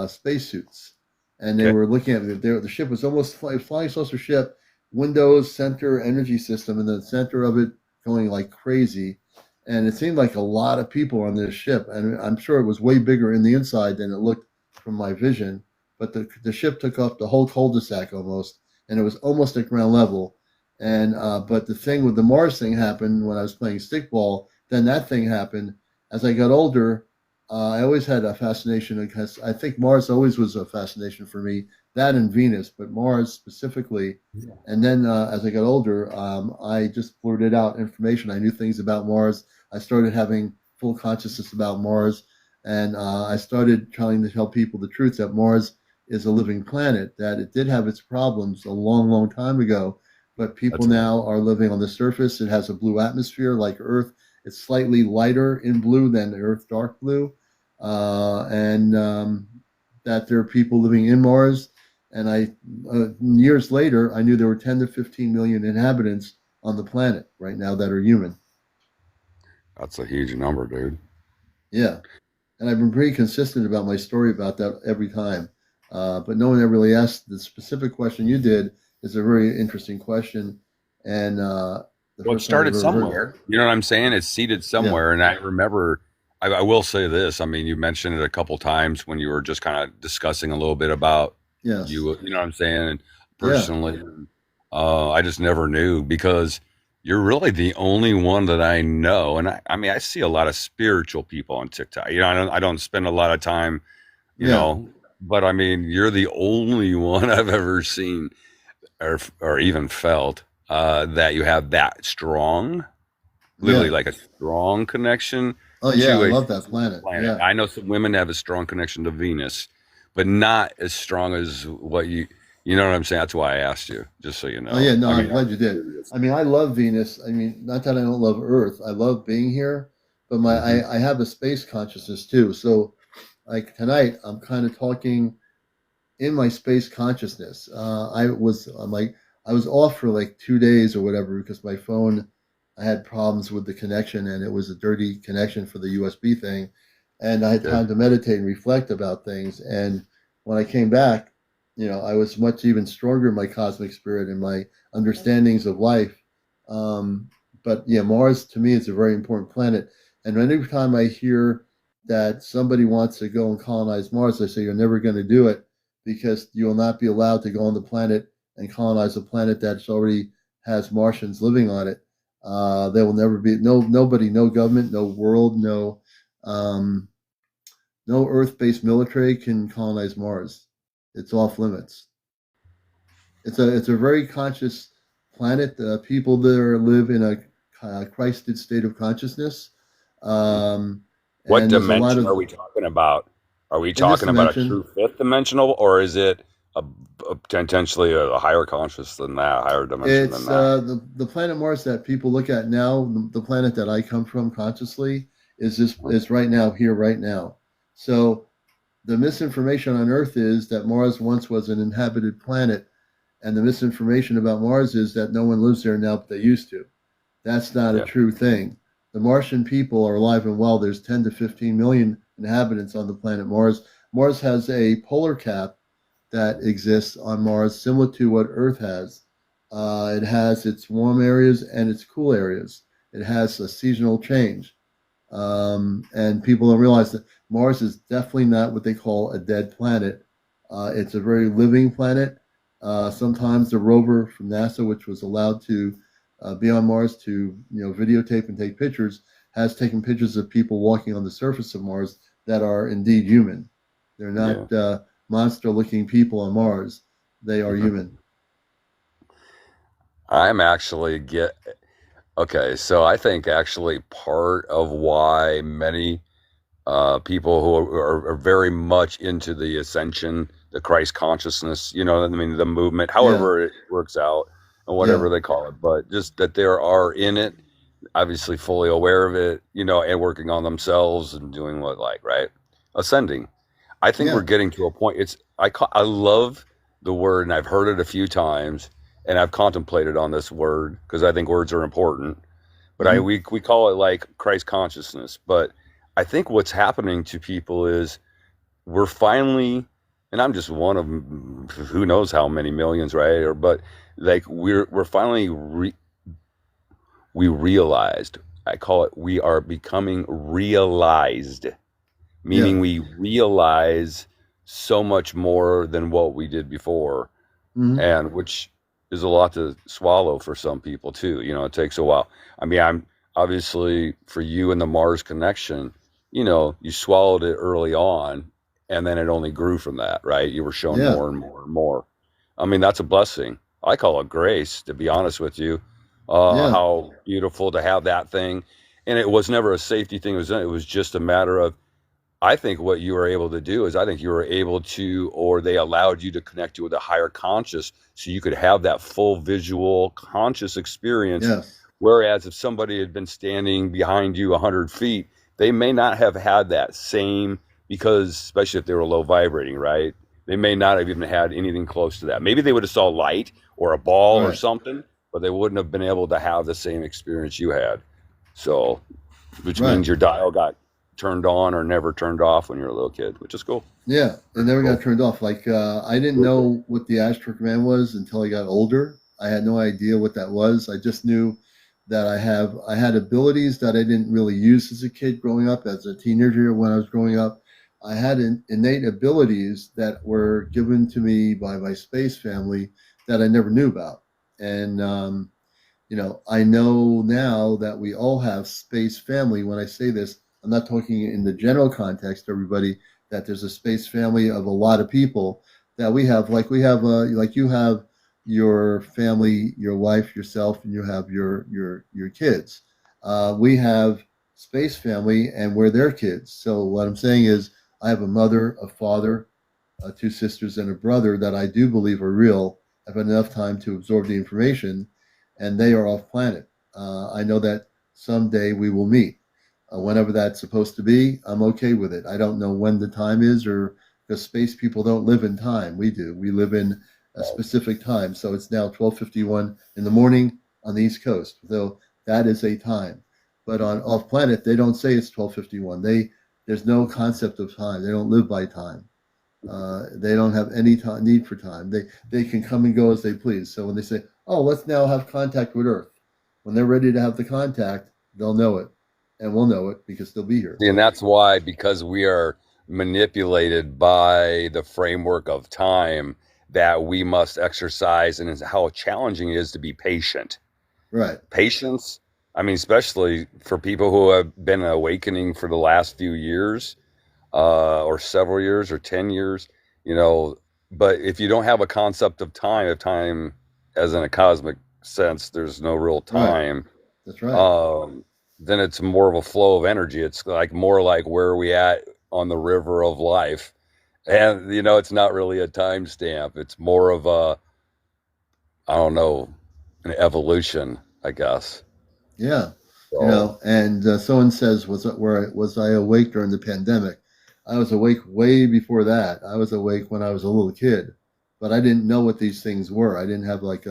spacesuits, and they
okay,
were looking at it. The ship was almost flying saucer ship, Windows center energy system in the center of it, going like crazy, and it seemed like a lot of people on this ship, and I'm sure it was way bigger in the inside than it looked from my vision. But the ship took up the whole cul-de-sac almost, and it was almost at ground level, and but the thing with the Mars thing happened when I was playing stickball. Then that thing happened as I got older. I always had a fascination because I think Mars always was a fascination for me. That and Venus, but Mars specifically. And then as I got older, I just blurted out information. I knew things about Mars. I started having full consciousness about Mars, and I started trying to tell people the truth that Mars is a living planet. That it did have its problems a long, long time ago, but people
that's right.
now are living on the surface. It has a blue atmosphere like Earth. It's slightly lighter in blue than Earth dark blue, and that there are people living in Mars. And years later, I knew there were 10 to 15 million inhabitants on the planet right now that are human.
That's a huge number, dude.
Yeah, and I've been pretty consistent about my story about that every time. But no one ever really asked the specific question you did. Is a very interesting question, and the
Well, it
first time I've
started
ever heard of it.
somewhere. You know what I'm saying? It's seated
Yeah.
somewhere. And I remember, I will say this. I mean, you mentioned it a couple times when you were just kind of discussing a little bit about
Yes.
you. You know what I'm saying? And
Yeah.
personally, I just never knew because you're really the only one that I know. And I mean, I see a lot of spiritual people on TikTok. You know, I don't spend a lot of time, you
Yeah.
know, but I mean, you're the only one I've ever seen or even felt that you have that strong, literally
Yeah.
like a strong connection
Oh yeah.
to
I
a
love that
physical
planet.
planet.
Yeah.
I know some women have a strong connection to Venus, but not as strong as what you know what I'm saying? That's why I asked you, just so you
Oh yeah.
know.
No,
I
I'm
mean, I'm
glad you did.
curious.
I mean, I love Venus. I mean, not that I don't love Earth. I love being here, but
Hmm.
I have a space consciousness too. So like tonight, I'm kind of talking in my space consciousness. I was off for like 2 days or whatever because my phone, I had problems with the connection and it was a dirty connection for the USB thing, and I had
Okay.
time to meditate and reflect about things. And when I came back, I was much even stronger in my cosmic spirit and my understandings of life. Um, but yeah, Mars to me is a very important planet, and every time I hear that somebody wants to go and colonize Mars, I say you're never going to do it because you will not be allowed to go on the planet and colonize a planet that's already has Martians living on it. There will never be nobody, no government, no world, um, no Earth-based military can colonize Mars. It's off limits. It's a very conscious planet. People there live in a Christed state of consciousness, um,
What
and there's a lot
dimension
of
are we talking about? Are we
in this
talking about a
dimension.
true fifth dimensional, or is it potentially a higher conscious than that, higher dimension than
It's
that?
the planet Mars that people look at now. The planet that I come from consciously is right now here right now. So the misinformation on Earth is that Mars once was an inhabited planet, and the misinformation about Mars is that no one lives there now, but they used to. That's not a
Yeah,
true thing. The Martian people are alive and well. There's 10 to 15 million inhabitants on the planet Mars. Mars has a polar cap that exists on Mars, similar to what Earth has. It has its warm areas and its cool areas. It has a seasonal change. And people don't realize that Mars is definitely not what they call a dead planet. It's a very living planet. Sometimes the rover from NASA, which was allowed to be on Mars to videotape and take pictures, has taken pictures of people walking on the surface of Mars that are indeed human. They're
yeah.
not monster-looking people on Mars. They are human.
I'm actually get okay. So I think actually part of why many people who are very much into the ascension, the Christ consciousness, I mean, the movement,
Yeah,
however it works out and
yeah,
whatever they call it, but just that there are in it, obviously fully aware of it, and working on themselves and doing what, like, right? Ascending. I think we're
yeah.
getting to a point. I love the word, and I've heard it a few times, and I've contemplated on this word because I think words are important. But
Hmm.
we call it like Christ consciousness. But I think what's happening to people is we're finally, and I'm just one of who knows how many millions, right? But like we're finally we realized. I call it we are becoming realized,
Yeah.
meaning we realize so much more than what we did before,
Hmm.
and which is a lot to swallow for some people too. It takes a while. I mean, I'm obviously for you and the Mars connection, you swallowed it early on, and then it only grew from that, right? You were shown
Yeah.
more and more and more. I mean, that's a blessing. I call it grace, to be honest with you.
Yeah.
How beautiful to have that thing, and it was never a safety thing. It was just a matter of I think what you were able to do is I think you were able to, or they allowed you to connect you with a higher conscious so you could have that full visual conscious experience.
Yes.
Whereas if somebody had been standing behind you 100 feet, they may not have had that same, because especially if they were low vibrating, right? They may not have even had anything close to that. Maybe they would have saw light or a ball or
Right.
something, but they wouldn't have been able to have the same experience you had. So, which
Right.
means your dial got turned on or never turned off when you were a little kid, which is cool.
Yeah. It never got
Cool.
turned off. Like I didn't
Cool, cool.
know what the Ashtar command was until I got older. I had no idea what that was. I just knew that I had abilities that I didn't really use as a kid growing up, as a teenager when I was growing up. I had innate abilities that were given to me by my space family that I never knew about. And I know now that we all have space family. When I say this, I'm not talking in the general context, everybody, that there's a space family of a lot of people that we have, like you have your family, your wife, yourself, and you have your kids. We have space family, and we're their kids. So what I'm saying is, I have a mother, a father, two sisters, and a brother that I do believe are real. I've had enough time to absorb the information, and they are off planet. I know that someday we will meet. Whenever that's supposed to be, I'm okay with it. I don't know when the time is, or because space people don't live in time. We do. We live in a specific time. So it's now 12:51 in the morning on the East Coast. So that is a time. But on off planet, they don't say it's 12:51. There's no concept of time. They don't live by time. They don't have any need for time. They can come and go as they please. So when they say, "Oh, let's now have contact with Earth," when they're ready to have the contact, they'll know it, and we'll know it because they'll be here.
And that's why, because we are manipulated by the framework of time, that we must exercise, and how challenging it is to be patient.
Right.
Patience, I mean, especially for people who have been awakening for the last few years, or several years, or 10 years, you know, but if you don't have a concept of time, as in a cosmic sense, there's no real
Right.
time.
That's right.
Um, then it's more of a flow of energy. It's like more like where are we at on the river of life, and it's not really a timestamp. It's more of a, I don't know, an evolution, I guess.
Yeah.
So
And someone says, was I awake during the pandemic? I was awake way before that. I was awake when I was a little kid, but I didn't know what these things were. I didn't have like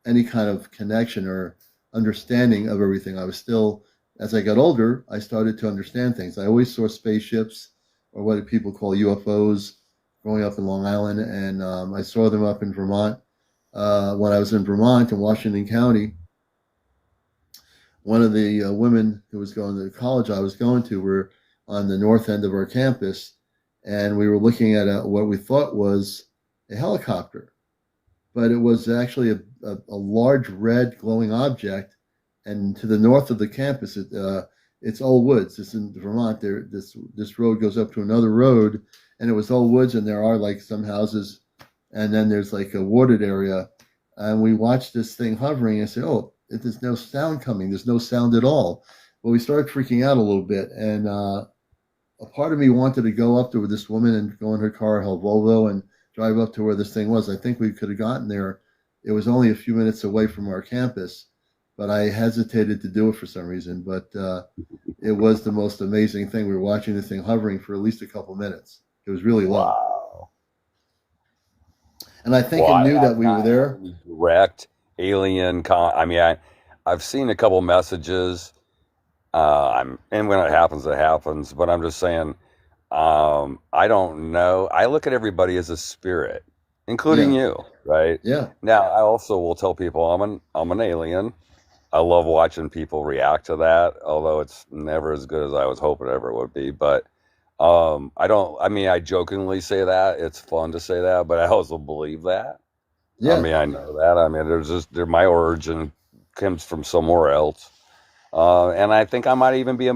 any kind of connection or understanding of everything. I was still, as I got older, I started to understand things. I always saw spaceships, or what people call UFOs, growing up in Long Island, and I saw them up in Vermont. When I was in Vermont in Washington County, one of the women who was going to the college I was going to were on the north end of our campus, and we were looking at what we thought was a helicopter, but it was actually a large red glowing object. And to the north of the campus, it's all woods. It's in Vermont. This road goes up to another road, and it was all woods, and there are like some houses, and then there's like a wooded area. And we watched this thing hovering and said, "Oh, there's no sound coming. There's no sound at all." Well, we started freaking out a little bit, and a part of me wanted to go up to this woman and go in her car, her Volvo, and drive up to where this thing was. I think we could have gotten there. It was only a few minutes away from our campus, but I hesitated to do it for some reason. But it was the most amazing thing. We were watching this thing hovering for at least a couple minutes. It was really low.
wow.
And I think
Well,
it knew that
I've
we were
not had
there.
any direct alien I mean, I've seen a couple messages. And when it happens, it happens. But I'm just saying, I don't know. I look at everybody as a spirit, including
Yeah.
you, right?
Yeah.
Now, I also will tell people I'm an alien. I love watching people react to that, although it's never as good as I was hoping it ever would be. But I don't. I mean, I jokingly say that it's fun to say that, but I also believe that. I
Yeah.
mean, I know that. I mean, my origin comes from somewhere else. And I think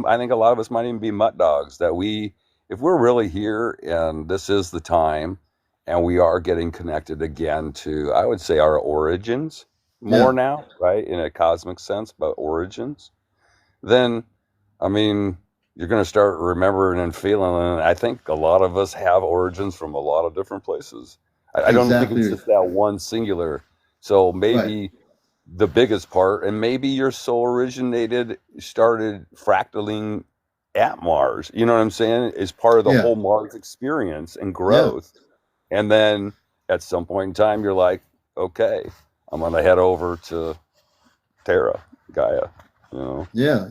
I think a lot of us might even be mutt dogs that if we're really here and this is the time and we are getting connected again to, I would say, our origins more
Yeah.
now, right? In a cosmic sense, but origins, then, I mean, you're going to start remembering and feeling. And I think a lot of us have origins from a lot of different places. I don't think it's
Exactly.
just that one singular. So
Right.
maybe the biggest part, and maybe your soul started fractaling at Mars. You know what I'm saying? Is part of the
Yeah.
whole Mars experience and
Yeah.
growth. And then at some point in time, you're like, okay, I'm going to head over to Terra, Gaia. You know,
Yeah,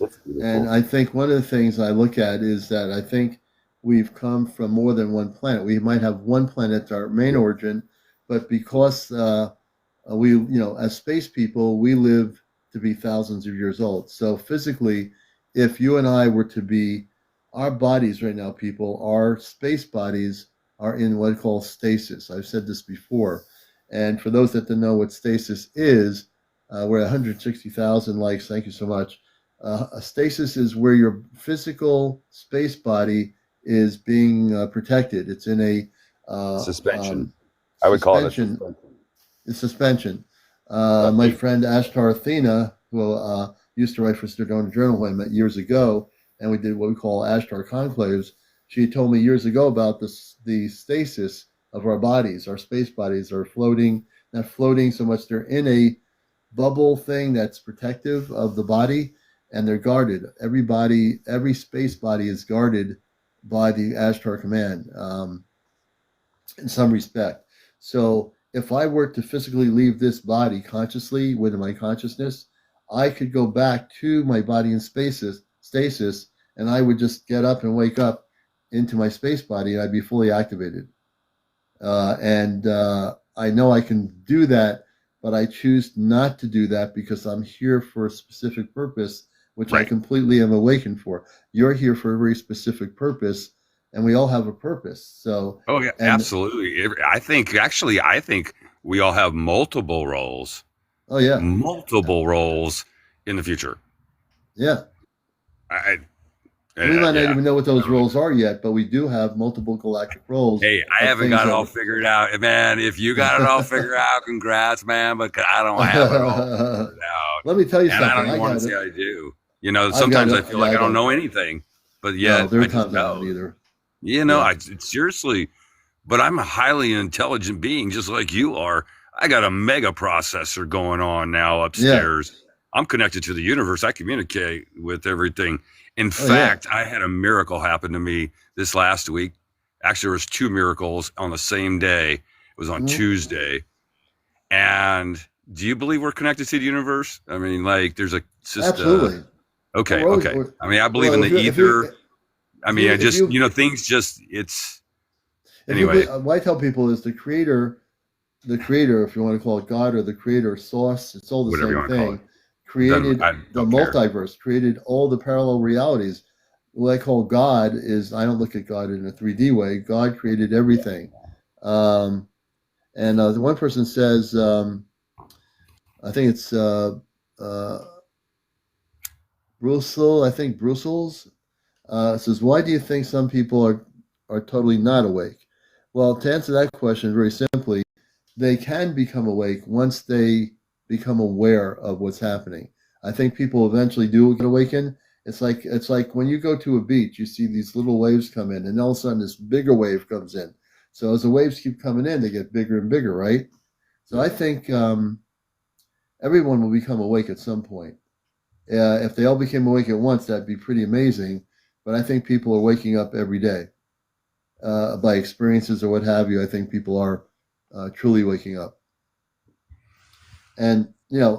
it's
and
beautiful.
I think one of the things I look at is that I think we've come from more than one planet. We might have one planet, our main
Yeah.
origin, but because we, as space people, we live to be thousands of years old. So physically, if you and I were to be our bodies right now, people, our space bodies are in what I call stasis. I've said this before. And for those that don't know what stasis is, we're at 160,000 likes. Thank you so much. A stasis is where your physical space body is being protected. It's in a uh,
Suspension.
um,
I would call it a
suspension.
suspension.
It's suspension. My
Right.
friend Ashtar Athena, who used to write for CmdrAleon, who I met years ago, and we did what we call Ashtar conclaves. She told me years ago about the stasis of our bodies. Our space bodies are floating, not floating so much, they're in a bubble thing that's protective of the body, and they're guarded. Every space body is guarded by the Ashtar command in some respect. So if I were to physically leave this body consciously with my consciousness, I could go back to my body in stasis, and I would just get up and wake up into my space body, and I'd be fully activated. And I know I can do that, but I choose not to do that because I'm here for a specific purpose, which I
Right.
completely am awakened for. You're here for a very specific purpose, and we all have a purpose. So,
Oh yeah,
and
absolutely. I think we all have
oh yeah,
multiple roles in the future.
yeah,
I,
We might not
Yeah.
even know what those roles are yet, but we do have multiple galactic roles
Hey, I
of
haven't
things
got it all
that.
figured out. Man, if you got it all figured out, congrats, man. But I don't have it all figured out.
Let me tell you
And I
something.
don't
I
even want to
got
say
it.
I do. You know,
I've got
sometimes I
it.
feel
Yeah,
like
I
I don't
don't.
know anything, but
No,
yet
there are
I just
times I don't
know.
either.
You know,
Yeah.
seriously, but I'm a highly intelligent being, just like you are. I got a mega processor going on now
Yeah.
upstairs. I'm connected to the universe. I communicate with everything. In
Oh yeah.
fact, I had a miracle happen to me this last week. Actually, there was two miracles on the same day. It was on
Mhm.
Tuesday. And do you believe we're connected to the universe? I mean, like, there's a just
Absolutely.
okay,
We're always.
okay. I mean, I believe in
Well,
the ether. I
if
mean,
you
I
if
just,
you
things just, it's
if you
anyway.
what I tell people is the creator, if you want to call it God or the creator source, it's all the
Whatever you
same
want to call it.
thing, created
I
the
don't care.
multiverse, created all the parallel realities. What I call God is, I don't look at God in a 3D way. God created everything. Um, and one person says, I think it's uh, I think Brussels, says, why do you think some people are totally not awake? Well, to answer that question very simply, they can become awake once they become aware of what's happening. I think people eventually do get awakened. It's like when you go to a beach, you see these little waves come in, and all of a sudden this bigger wave comes in. So as the waves keep coming in, they get bigger and bigger, right? So I think everyone will become awake at some point. If they all became awake at once, that'd be pretty amazing. But I think people are waking up every day by experiences or what have you. I think people are truly waking up. And,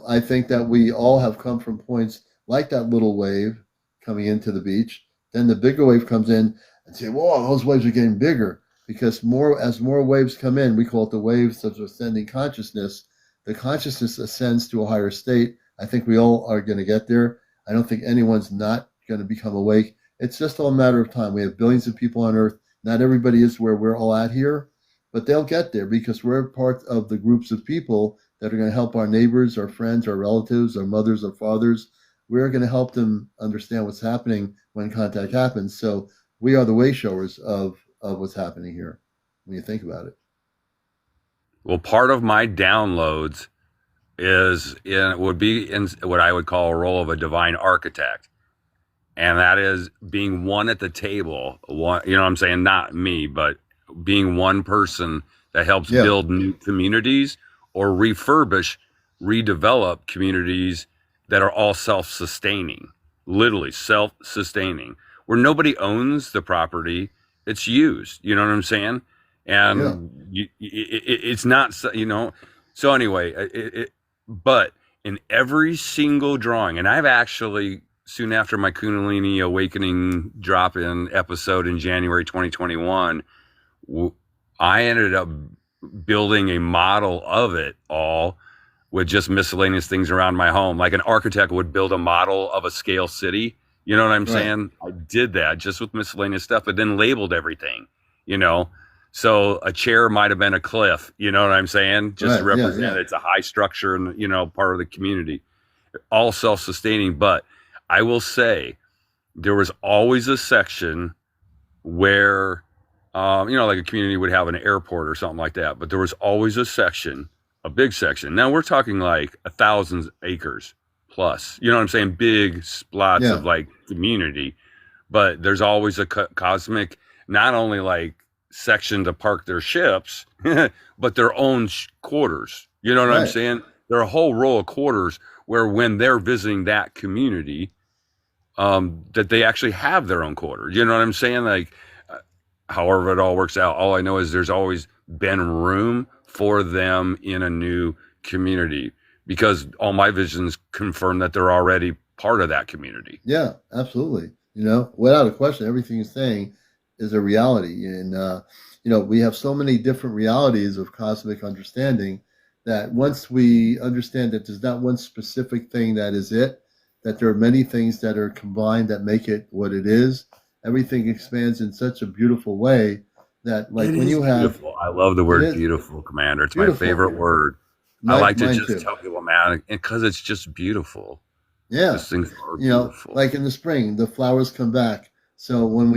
I think that we all have come from points like that little wave coming into the beach. Then the bigger wave comes in and say, whoa, those waves are getting bigger. Because as more waves come in, we call it the waves of ascending consciousness. The consciousness ascends to a higher state. I think we all are going to get there. I don't think anyone's not going to become awake. It's just all a matter of time. We have billions of people on Earth. Not everybody is where we're all at here, but they'll get there because we're part of the groups of people that are going to help our neighbors, our friends, our relatives, our mothers, our fathers. We're going to help them understand what's happening when contact happens. So we are the way showers of what's happening here when you think about it.
Well, part of my downloads would be in what I would call a role of a divine architect. And that is being one at the table. One, you know what I'm saying? Not me, but being one person that helps
Yeah,
build new communities or refurbish, redevelop communities that are all self-sustaining, literally self-sustaining, where nobody owns the property, it's used. You know what I'm saying?
yeah,
And it's not, So anyway, but in every single drawing, and I've actually soon after my Kundalini Awakening drop in episode in January 2021, I ended up building a model of it all with just miscellaneous things around my home. Like an architect would build a model of a scale city. You know what I'm
right,
saying? I did that just with miscellaneous stuff, but then labeled everything, you know? So a chair might have been a cliff, you know what I'm saying? Just to
right, yeah,
represent
yeah,
it's a high structure and, part of the community, all self sustaining. But I will say there was always a section where, like a community would have an airport or something like that, but there was always a section, a big section. Now we're talking like 1,000 acres plus, you know what I'm saying? Big splots
yeah,
of like community, but there's always a cosmic, not only like section to park their ships, but their own quarters. You know what I'm
right.
saying? There are a whole row of quarters where when they're visiting that community, that they actually have their own quarters. You know what I'm saying? Like, however it all works out, all I know is there's always been room for them in a new community because all my visions confirm that they're already part of that community.
Yeah, absolutely. Without a question, everything you're saying is a reality. And, we have so many different realities of cosmic understanding that once we understand that there's not one specific thing that is it, that there are many things that are combined that make it what it is, everything expands in such a beautiful way that, like,
It
when
is
you have
beautiful. I love the
it
word
is
beautiful, Commander. It's my
beautiful.
favorite word. I
Mine,
like to
mine
just
too.
tell people, man, because it's just beautiful.
Yeah.
These things are beautiful.
Like in the spring, the flowers come back. So when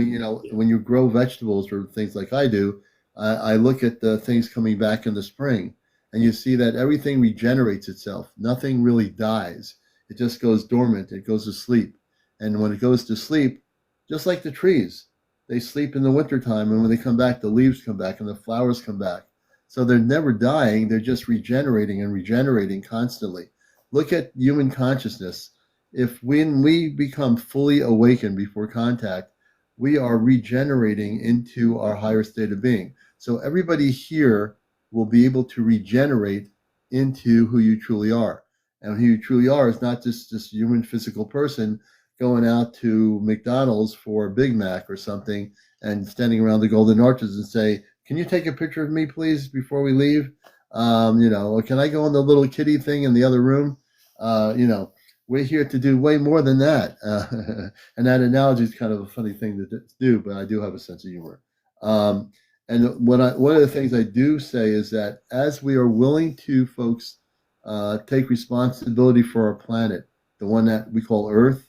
when you grow vegetables or things like I do, I look at the things coming back in the spring, and you see that everything regenerates itself. Nothing really dies. It just goes dormant. It goes to sleep. And when it goes to sleep, just like the trees, they sleep in the wintertime, and when they come back, the leaves come back and the flowers come back. So they're never dying, they're just regenerating and regenerating constantly. Look at human consciousness. If when we become fully awakened before contact, we are regenerating into our higher state of being. So everybody here will be able to regenerate into who you truly are. And who you truly are is not just this human physical person going out to McDonald's for a Big Mac or something and standing around the Golden Arches and say, "Can you take a picture of me, please, before we leave? Can I go on the little kitty thing in the other room? Uh, you know, we're here to do way more than that." And that analogy is kind of a funny thing to do, but I do have a sense of humor. And one of the things I do say is that as we are willing to, folks, take responsibility for our planet, the one that we call Earth,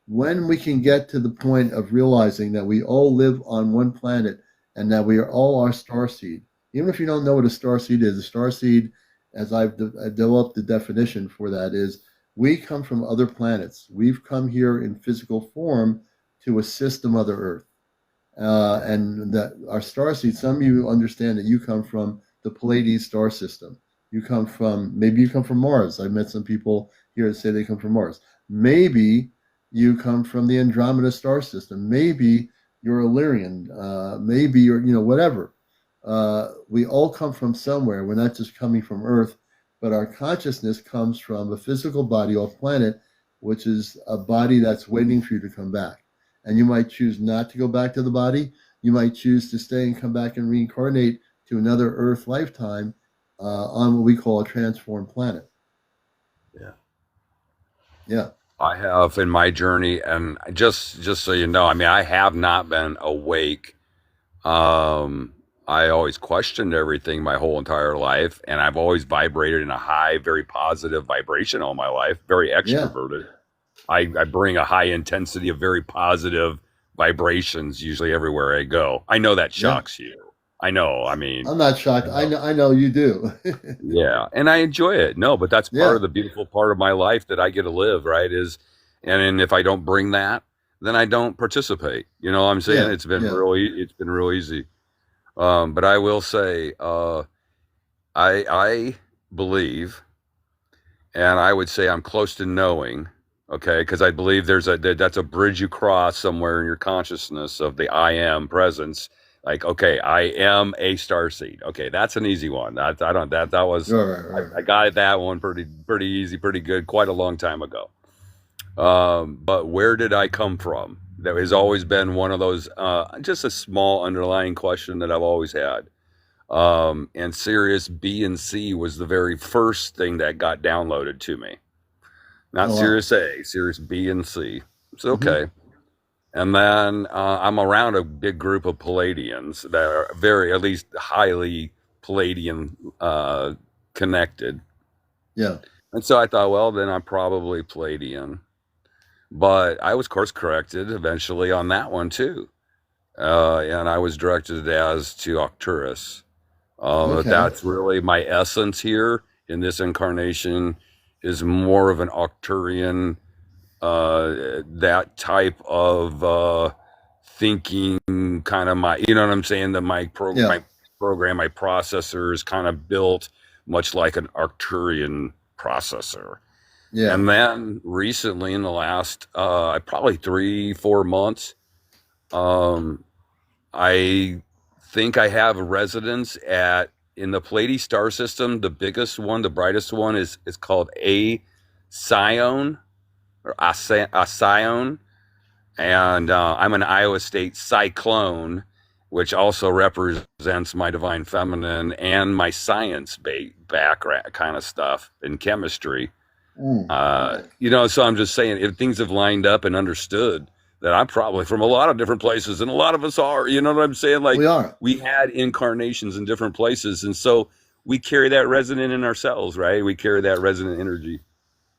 when we can get to the point of realizing that we all live on one planet and that we are all our star seed. Even if you don't know what a star seed is, a star seed, as I've developed the definition for that, is we come from other planets. We've come here in physical form to assist the Mother Earth. And that our star seed, some of you understand that you come from the Pleiades star system. Maybe you come from Mars. I've met some people here that say they come from Mars. Maybe you come from the Andromeda star system. Maybe you're Illyrian. Maybe you're, whatever. We all come from somewhere. We're not just coming from Earth, but our consciousness comes from a physical body off planet, which is a body that's waiting for you to come back. And you might choose not to go back to the body. You might choose to stay and come back and reincarnate to another Earth lifetime on what we call a transformed planet.
Yeah.
Yeah.
I have in my journey, and just so you know, I mean, I have not been awake. I always questioned everything my whole entire life, and I've always vibrated in a high, very positive vibration all my life, very
Yeah.
extroverted. I bring a high intensity of very positive vibrations usually everywhere I go. I know that
Yeah.
shocks you. I know. I mean,
I'm not shocked. I know you do.
yeah, and I enjoy it. No, but that's part
Yeah.
of the beautiful part of my life that I get to live, right? And if I don't bring that, then I don't participate. You know what I'm saying?
Yeah. Yeah.
It's been real easy. But I will say, I believe, and I would say I'm close to knowing, okay, because I believe that's a bridge you cross somewhere in your consciousness of the I am presence. Like, okay, I am a star seed. Okay, that's an easy one. That was I
Right.
got that one pretty easy, pretty good, quite a long time ago. But where did I come from? That has always been one of those, just a small underlying question that I've always had. And Sirius B and C was the very first thing that got downloaded to me. Not
Oh wow.
Sirius A, Sirius B and C. It's
Hmm.
okay. And then I'm around a big group of Palladians that are very, at least highly Palladian connected.
Yeah.
And so I thought, well, then I'm probably Palladian. But I was course corrected eventually on that one too. And I was directed as to Arcturus.
Okay.
That's really my essence here in this incarnation is more of an Arcturian, that type of thinking, kind of my, you know what I'm saying?
Yeah.
My program, my processor is kind of built much like an Arcturian processor.
Yeah.
And then recently, in the last probably 3-4 months, um, I think I have a residence at in the Pleiades star system. The biggest one, the brightest one, is called A Scion or Asion, and I'm an Iowa State Cyclone, which also represents my divine feminine and my science background kind of stuff in chemistry.
Mm.
So I'm just saying, if things have lined up and understood that I'm probably from a lot of different places, and a lot of us are, you know what I'm saying? Like
We are.
we had incarnations in different places, and so we carry that resonant in ourselves, right? We carry that resonant energy,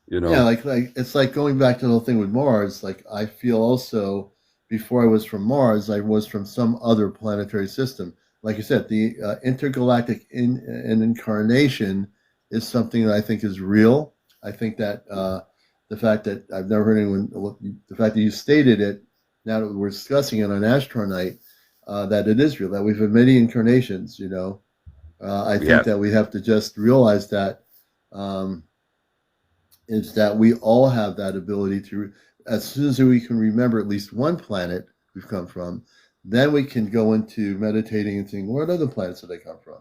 you
Yeah.
know.
Like it's like going back to the whole thing with Mars. Like I feel also. before I was from Mars, I was from some other planetary system. Like I said, the intergalactic incarnation is something that I think is real. I think that the fact that I've never heard anyone, the fact that you stated it, now that we're discussing it on Ashtar Night, that it is real, that we've had many incarnations, you know. I think
Yeah,
that we have to just realize that um, is that we all have that ability to, as soon as we can remember at least one planet we've come from, then we can go into meditating and saying, what other planets did they come from?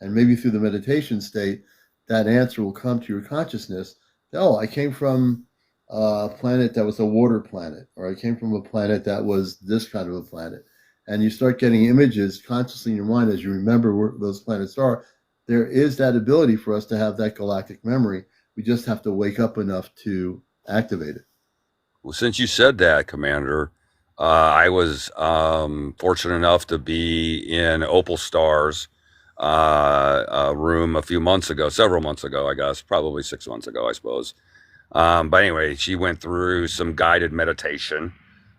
And maybe through the meditation state, that answer will come to your consciousness. Oh, I came from a planet that was a water planet, or I came from a planet that was this kind of a planet. And you start getting images consciously in your mind as you remember where those planets are. There is that ability for us to have that galactic memory. We just have to wake up enough to activate it.
well, since you said that, Commander, I was fortunate enough to be in Opal Star's room a few months ago, several months ago, I guess, probably 6 months ago, I suppose. But anyway, she went through some guided meditation,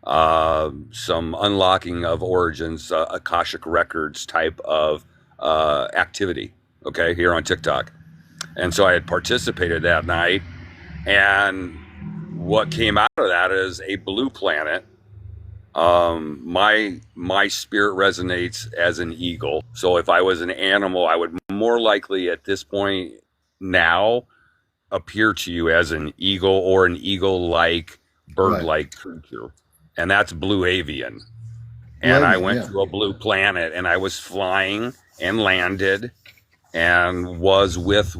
some unlocking of origins, Akashic records type of activity. Okay, here on TikTok, and so I had participated that night, and what came out of that is a blue planet. My spirit resonates as an eagle. So if I was an animal, I would more likely at this point now appear to you as an eagle or an eagle-like,
Right.
bird-like creature, and that's blue avian.
Blue
And I
Avian,
went
yeah.
to a blue planet, and I was flying and landed, and was with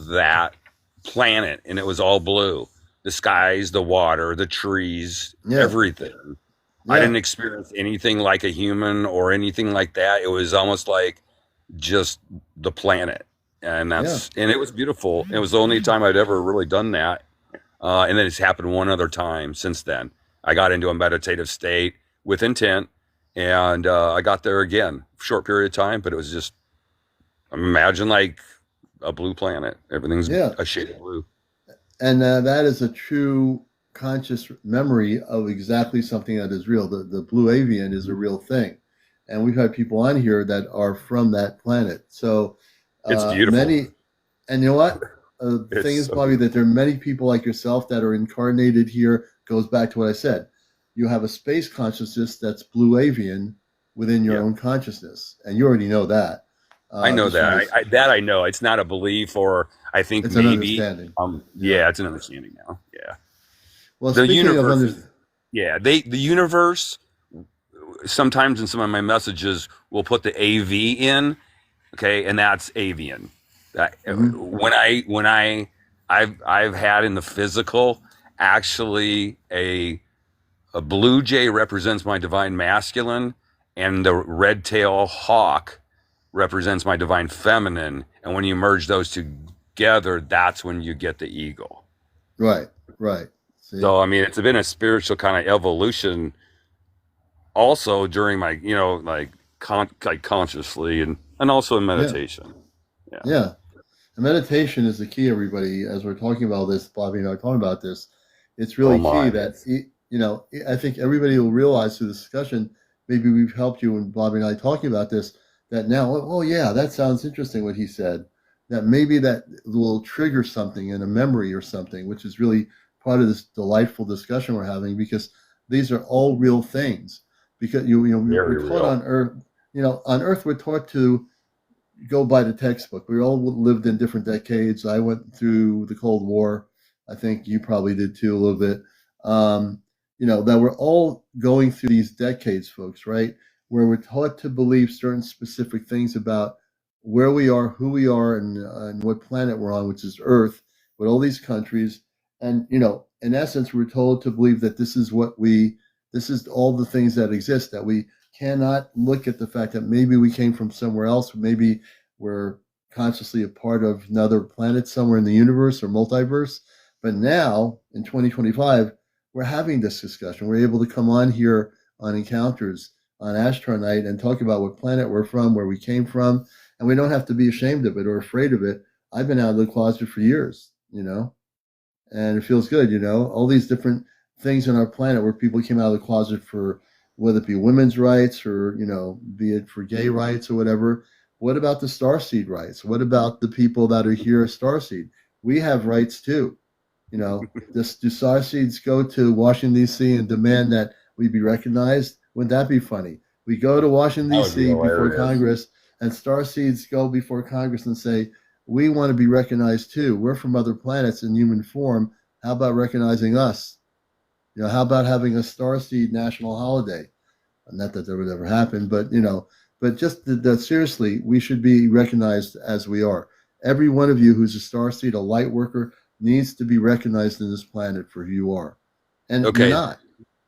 that planet, and it was all blue. The skies, the water, the trees,
Yeah.
everything. I
Yeah.
didn't experience anything like a human or anything like that. It was almost like just the planet.
Yeah.
And it was beautiful. It was the only time I'd ever really done that. And then it's happened one other time since then. I got into a meditative state with intent, and I got there again, short period of time, but it was just, imagine like a blue planet. Everything's
Yeah.
a shade of blue.
And that is a true conscious memory of exactly something that is real. The blue avian is a real thing. And we've had people on here that are from that planet. So
It's beautiful.
many, and you know what? The
It's
thing is,
so
Bobby, that
beautiful.
there are many people like yourself that are incarnated here. Goes back to what I said. You have a space consciousness that's blue avian within your
Yeah.
own consciousness. And you already know that.
I know
Just from
that.
this,
That I know. It's not a belief, or I think
it's an
maybe.
understanding. Yeah.
Yeah, it's an understanding now. Yeah,
Well,
the
speaking of
universe
under,
is. Yeah, the universe. Sometimes in some of my messages, will put the AV in. Okay, and that's avian.
mhm.
I've had in the physical, actually a blue jay represents my divine masculine, and the red tail hawk represents my divine feminine. And when you merge those together, that's when you get the eagle.
Right, right. See,
So, I mean, it's been a spiritual kind of evolution also during my, like, like consciously, and also in
yeah,
meditation. Yeah.
yeah. And meditation is the key, everybody. As we're talking about this, Bobby and I are talking about this. It's
Oh
really key
my.
that I think everybody will realize through the discussion. Maybe we've helped you and Bobby and I talking about this. That now, oh yeah, that sounds interesting. What he said. That maybe that will trigger something in a memory or something, which is really part of this delightful discussion we're having because these are all real things. Because we're
Very
taught
real.
on Earth. On Earth we're taught to go by the textbook. We all lived in different decades. I went through the Cold War. I think you probably did too a little bit. That we're all going through these decades, folks, right? Where we're taught to believe certain specific things about where we are, who we are, and what planet we're on, which is Earth, with all these countries. And, in essence, we're told to believe that this is all the things that exist, that we cannot look at the fact that maybe we came from somewhere else, maybe we're consciously a part of another planet somewhere in the universe or multiverse. But now in 2025, we're having this discussion. We're able to come on here on encounters on Ashtar Night and talk about what planet we're from, where we came from, and we don't have to be ashamed of it or afraid of it. I've been out of the closet for years, and it feels good, all these different things on our planet where people came out of the closet for whether it be women's rights or, be it for gay rights or whatever. What about the starseed rights? What about the people that are here as starseed? We have rights too. Do starseeds go to Washington D.C. and demand that we be recognized? Wouldn't that be funny? We go to Washington
That would be
D.C. before
hilarious.
Congress, and starseeds go before Congress and say, "We want to be recognized too. We're from other planets in human form. How about recognizing us? How about having a starseed national holiday?" Not that that would ever happen, but but just that seriously, we should be recognized as we are. Every one of you who's a starseed, a light worker, needs to be recognized in this planet for who you are, and you're
Okay,
not.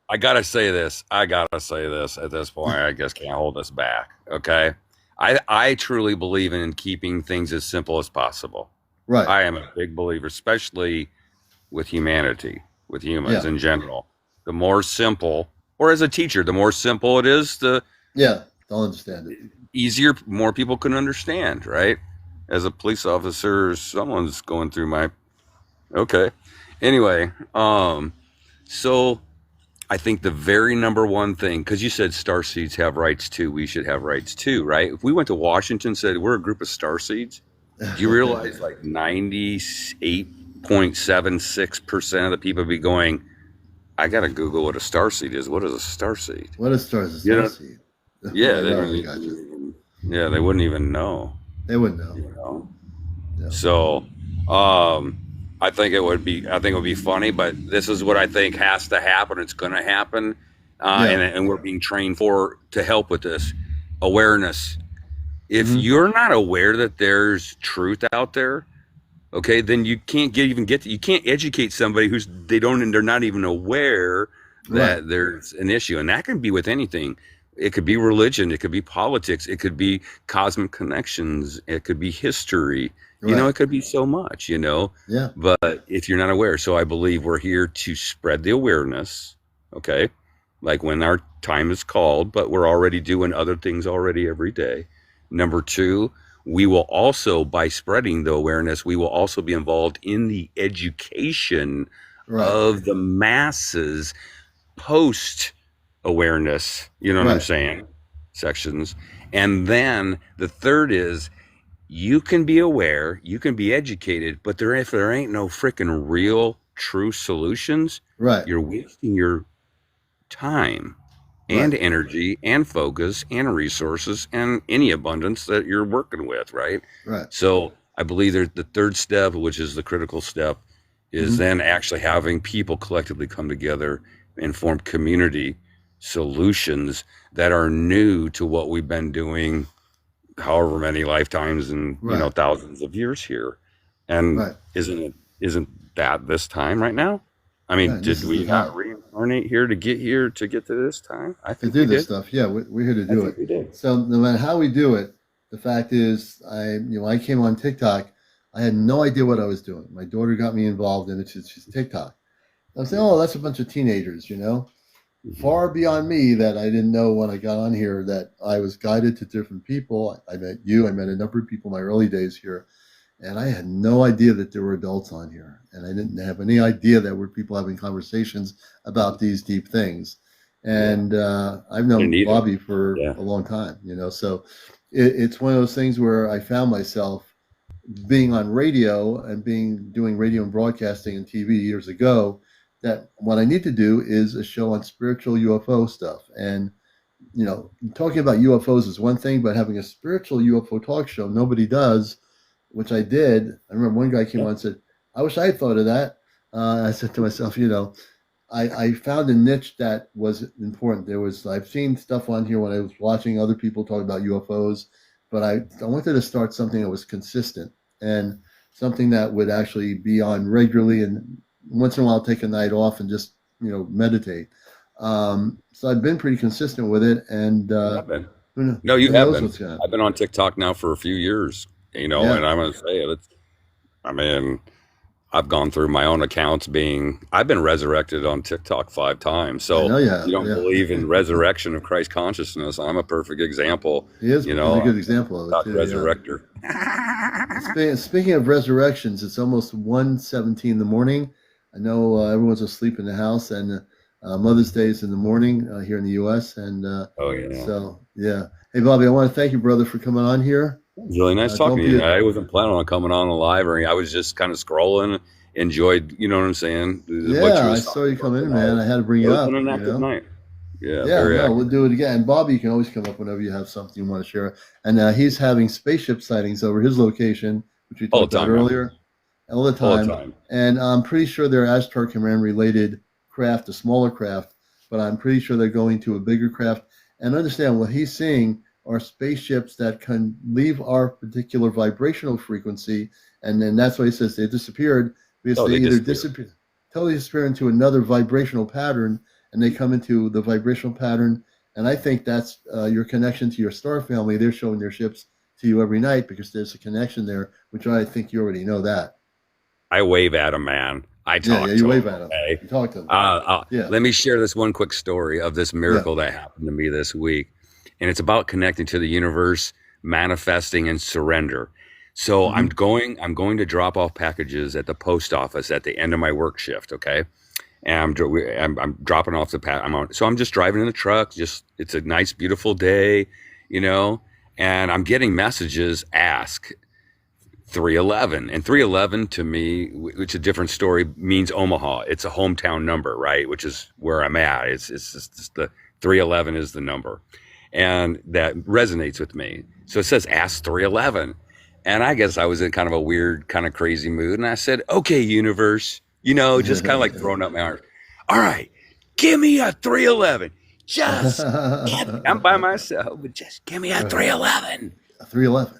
I gotta say this. I gotta say this at this point. I guess can't hold us back. Okay, I truly believe in keeping things as simple as possible.
Right?
I am a big believer, especially with humanity, with humans
Yeah,
in general. The more simple, or as a teacher, the more simple it is, the
yeah. They'll understand it.
easier, more people can understand, right? As a police officer, someone's going through my okay. Anyway, so I think the very number one thing, because you said star seeds have rights too, we should have rights too, right? If we went to Washington and said we're a group of star seeds, do you realize like 98.76% of the people be going, I gotta Google what a star seed is. What is a star seed?
What is stars? A
You
star
know?
seed?
Yeah,
Right,
they
right.
don't
I got you.
even, yeah, they wouldn't even know.
They wouldn't know.
You know?
Yeah.
So, um, I think it would be funny, but this is what I think has to happen. It's going to happen,
Yeah.
and we're being trained to help with this awareness. If
Hmm.
you're not aware that there's truth out there, okay, then you can't you can't educate somebody they're not even aware
Right.
that there's an issue, and that can be with anything. It could be religion, it could be politics, it could be cosmic connections, it could be history.
Right.
It could be so much,
Yeah.
but if you're not aware, so I believe we're here to spread the awareness, okay, like when our time is called, but we're already doing other things already every day. Number two, we will also, by spreading the awareness, we will also be involved in the education
Right.
of the masses post awareness, you know what I'm
Right.
saying? Sections. And then the third is you can be aware, you can be educated, but if there ain't no freaking real true solutions,
Right.
you're wasting your time and
Right.
energy and focus and resources and any abundance that you're working with, right?
Right.
So I believe there's the third step, which is the critical step, is
Hmm.
then actually having people collectively come together and form community solutions that are new to what we've been doing however many lifetimes and
Right.
thousands of years here. And
Right.
isn't that this time right now? I mean,
Right. This
did
is the
we not
time
reincarnate here to get to this time? I
to
think
do
we
this
did.
stuff. Yeah, we're here to
I
do
think
it.
we did.
So no matter how we do it, the fact is, I came on TikTok. I had no idea what I was doing. My daughter got me involved in it. She's TikTok. I was saying, oh, that's a bunch of teenagers.
Mhm.
Far beyond me that I didn't know when I got on here that I was guided to different people. I met you. I met a number of people in my early days here, and I had no idea that there were adults on here, and I didn't have any idea that were people having conversations about these deep things.
Yeah.
And I've
I
known
didn't either.
Bobby for
Yeah.
a long time. So it's one of those things where I found myself being on radio and doing radio and broadcasting and TV years ago. That what I need to do is a show on spiritual UFO stuff, and talking about UFOs is one thing, but having a spiritual UFO talk show, nobody does, which I did. I remember one guy came
Yeah.
on and said, I wish I had thought of that. I said to myself, I found a niche that was important. I've seen stuff on here when I was watching other people talk about UFOs, but I wanted to start something that was consistent and something that would actually be on regularly and once in a while take a night off and just, meditate. So I've been pretty consistent with it, and
You have been.
who,
No, you
who
have
knows
been.
what's going to
I've
happen.
been on TikTok now for a few years, and
Yeah,
I'm gonna say it. I mean, I've gone through my own accounts I've been resurrected on TikTok 5 times.
I
So
know you
if you
have.
don't
Yeah,
believe in resurrection of Christ consciousness, I'm a perfect example,
he is.
you
He's a
know,
good example of it
TikTok
too. Yeah.
resurrector.
Speaking of resurrections, it's almost 1:17 in the morning. I know everyone's asleep in the house, and Mother's Day is in the morning here in the U.S. And
Oh yeah.
so, yeah. Hey, Bobby, I want to thank you, brother, for coming on here.
It was really nice talking
Don't
to you.
be
I wasn't planning on coming on live or anything. I was just kind of scrolling, enjoyed, you know what I'm saying, what you
yeah, I
was
saw
talking
you
about
come in, man.
tonight.
I had to bring
It
you
was been
up,
an
you
active
know?
night. Yeah,
Yeah,
very
no, we'll
active.
do it again. And Bobby, you can always come up whenever you have something you want to share. And he's having spaceship sightings over his location, which we
All
talked
the
about
time, man.
earlier, all the
All the
time.
time.
And I'm pretty sure they're Ashtar Command related craft, a smaller craft, but I'm pretty sure they're going to a bigger craft. And understand what he's seeing are spaceships that can leave our particular vibrational frequency. And then that's why he says they disappeared because
Oh,
they
they
either
disappeared.
disappear, totally disappear into another vibrational pattern, and they come into the vibrational pattern. And I think that's your connection to your star family. They're showing their ships to you every night because there's a connection there, which I think you already know that.
I wave at him, man. I
Yeah, yeah,
talk
you
to him.
wave at them.
Okay.
You talk to them. Yeah,
Let me share this one quick story of this
yeah.
miracle that happened to me this week, and it's about connecting to the universe, manifesting, and surrender. So
Mm-hmm.
I'm going to drop off packages at the post office at the end of my work shift. Okay, and I'm dropping off so I'm just driving in the truck. Just it's a nice, beautiful day, you know, and I'm getting messages ask 311 and 311 to me, which is a different story, means Omaha. It's a hometown number, right? Which is where I'm at. It's just the 311 is the number, and that resonates with me. So it says ask 311, and I guess I was in kind of a weird, kind of crazy mood, and I said, "Okay, universe," just kind of like throwing up my arms. All right, give me a 311. Just I'm by myself, but just give me a
Right.
311.
311.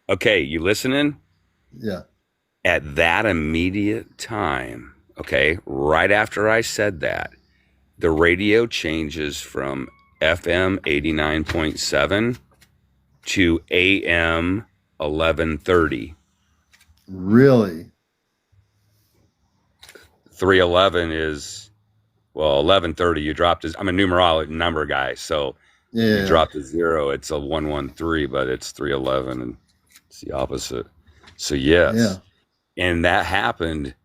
Okay, you listening?
Yeah.
At that immediate time, okay, right after I said that, the radio changes from FM 89.7 to AM 1130.
Really?
311 is, well, 1130, you dropped, I'm a numerology number guy, so you
Yeah.
dropped a zero, it's a 113, but it's 311, and it's the opposite. So, yes.
Yeah.
And that happened.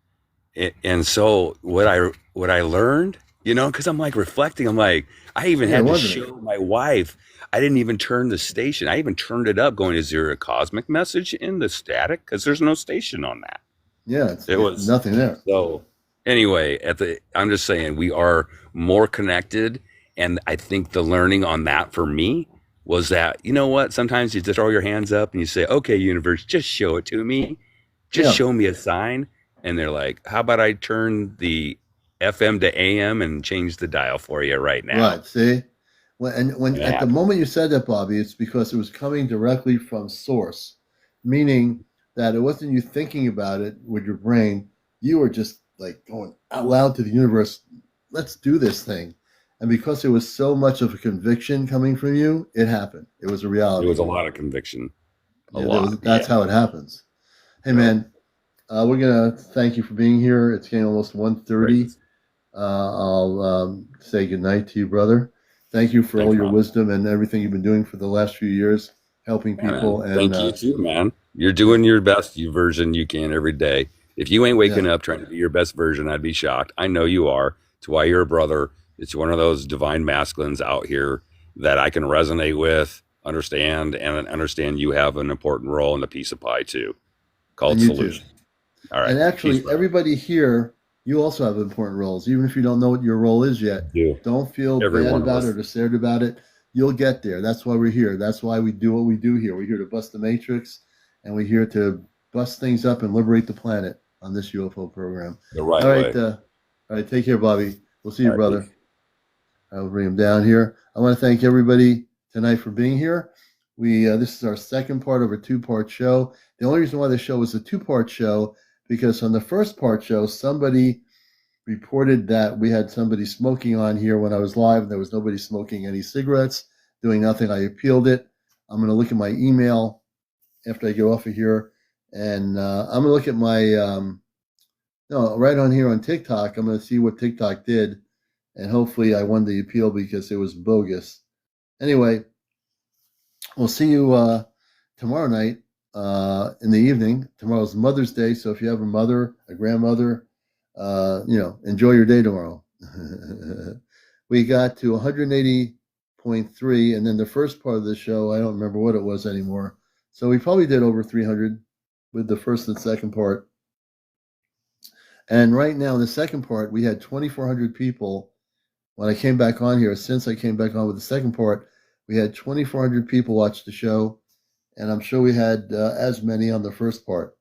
And so what I learned, because I'm like reflecting, I'm like, I even
Yeah. You're
had to
wondering.
show my wife. I didn't even turn the station. I even turned it up, going, "Is there a cosmic message in the static?" Because there's no station on that.
Yeah.
It
It's
was
nothing there.
so. Anyway, I'm just saying we are more connected, and I think the learning on that for me was that what sometimes you just throw your hands up and you say, "Okay, universe, just show it to me." Just
Yeah.
show me a sign. And they're like, how about I turn the FM to AM and change the dial for you right now?
Right. See? When
And it
at the
happened.
moment you said that, Bobby, it's because it was coming directly from source, meaning that it wasn't you thinking about it with your brain. You were just like going out loud to the universe, let's do this thing. And because it was so much of a conviction coming from you, it happened. It was a
It
reality
was a
for you.
lot of conviction. A
Yeah,
lot.
that's
Yeah.
how it happens. Hey
Yep.
man, we're gonna thank you for being here. It's getting almost
Great.
1:30. I'll say goodnight to you, brother. Thank you for all
Thanks,
your
man.
wisdom and everything you've been doing for the last few years, helping
Yeah, man.
people. And
Thank you too, man. You're
yeah,
doing your best you version you can every day. If you ain't waking
yeah,
up trying to be your best version, I'd be shocked. I know you are. It's why you're a brother. It's one of those divine masculines out here that I can resonate with, understand, and understand you have an important role in the piece of pie too, called
and you too.
solution. All right.
And
Peace,
actually,
brother.
everybody here, you also have important roles, even if you don't know what your role is yet.
Do.
Don't feel
Every
bad
one of
about it
us.
or scared about it. You'll get there. That's why we're here. That's why we do what we do here. We're here to bust the matrix, and we're here to bust things up and liberate the planet on this UFO program.
The
All
right
right,
way.
all right. Take care, Bobby. We'll see
All
you,
right. Peace.
brother. I'll bring him down here. I want to thank everybody tonight for being here. We this is our second part of a two-part show. The only reason why the show was a two-part show because on the first part show somebody reported that we had somebody smoking on here when I was live, and there was nobody smoking any cigarettes, doing nothing. I appealed it. I'm going to look at my email after I get off of here, and I'm going to look at my no right on here on TikTok. I'm going to see what TikTok did, and hopefully I won the appeal because it was bogus. Anyway, we'll see you tomorrow night in the evening. Tomorrow's Mother's Day, so if you have a mother, a grandmother, enjoy your day tomorrow. We got to 180.3, and then the first part of the show, I don't remember what it was anymore. So we probably did over 300 with the first and second part. And right now, the second part, we had 2,400 people. When I came back on here, since I came back on with the second part, we had 2,400 people watch the show, and I'm sure we had as many on the first part.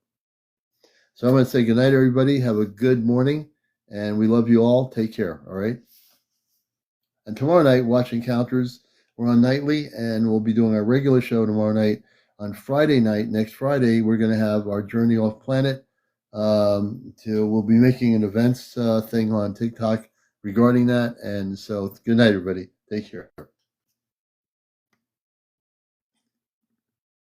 So I'm going to say goodnight, everybody. Have a good morning, and we love you all. Take care, all right? And tomorrow night, Watch Encounters, we're on nightly, and we'll be doing our regular show tomorrow night. On Friday night, next Friday, we're going to have our Journey Off Planet. We'll be making an events thing on TikTok regarding that. And so, good night, everybody. Take care.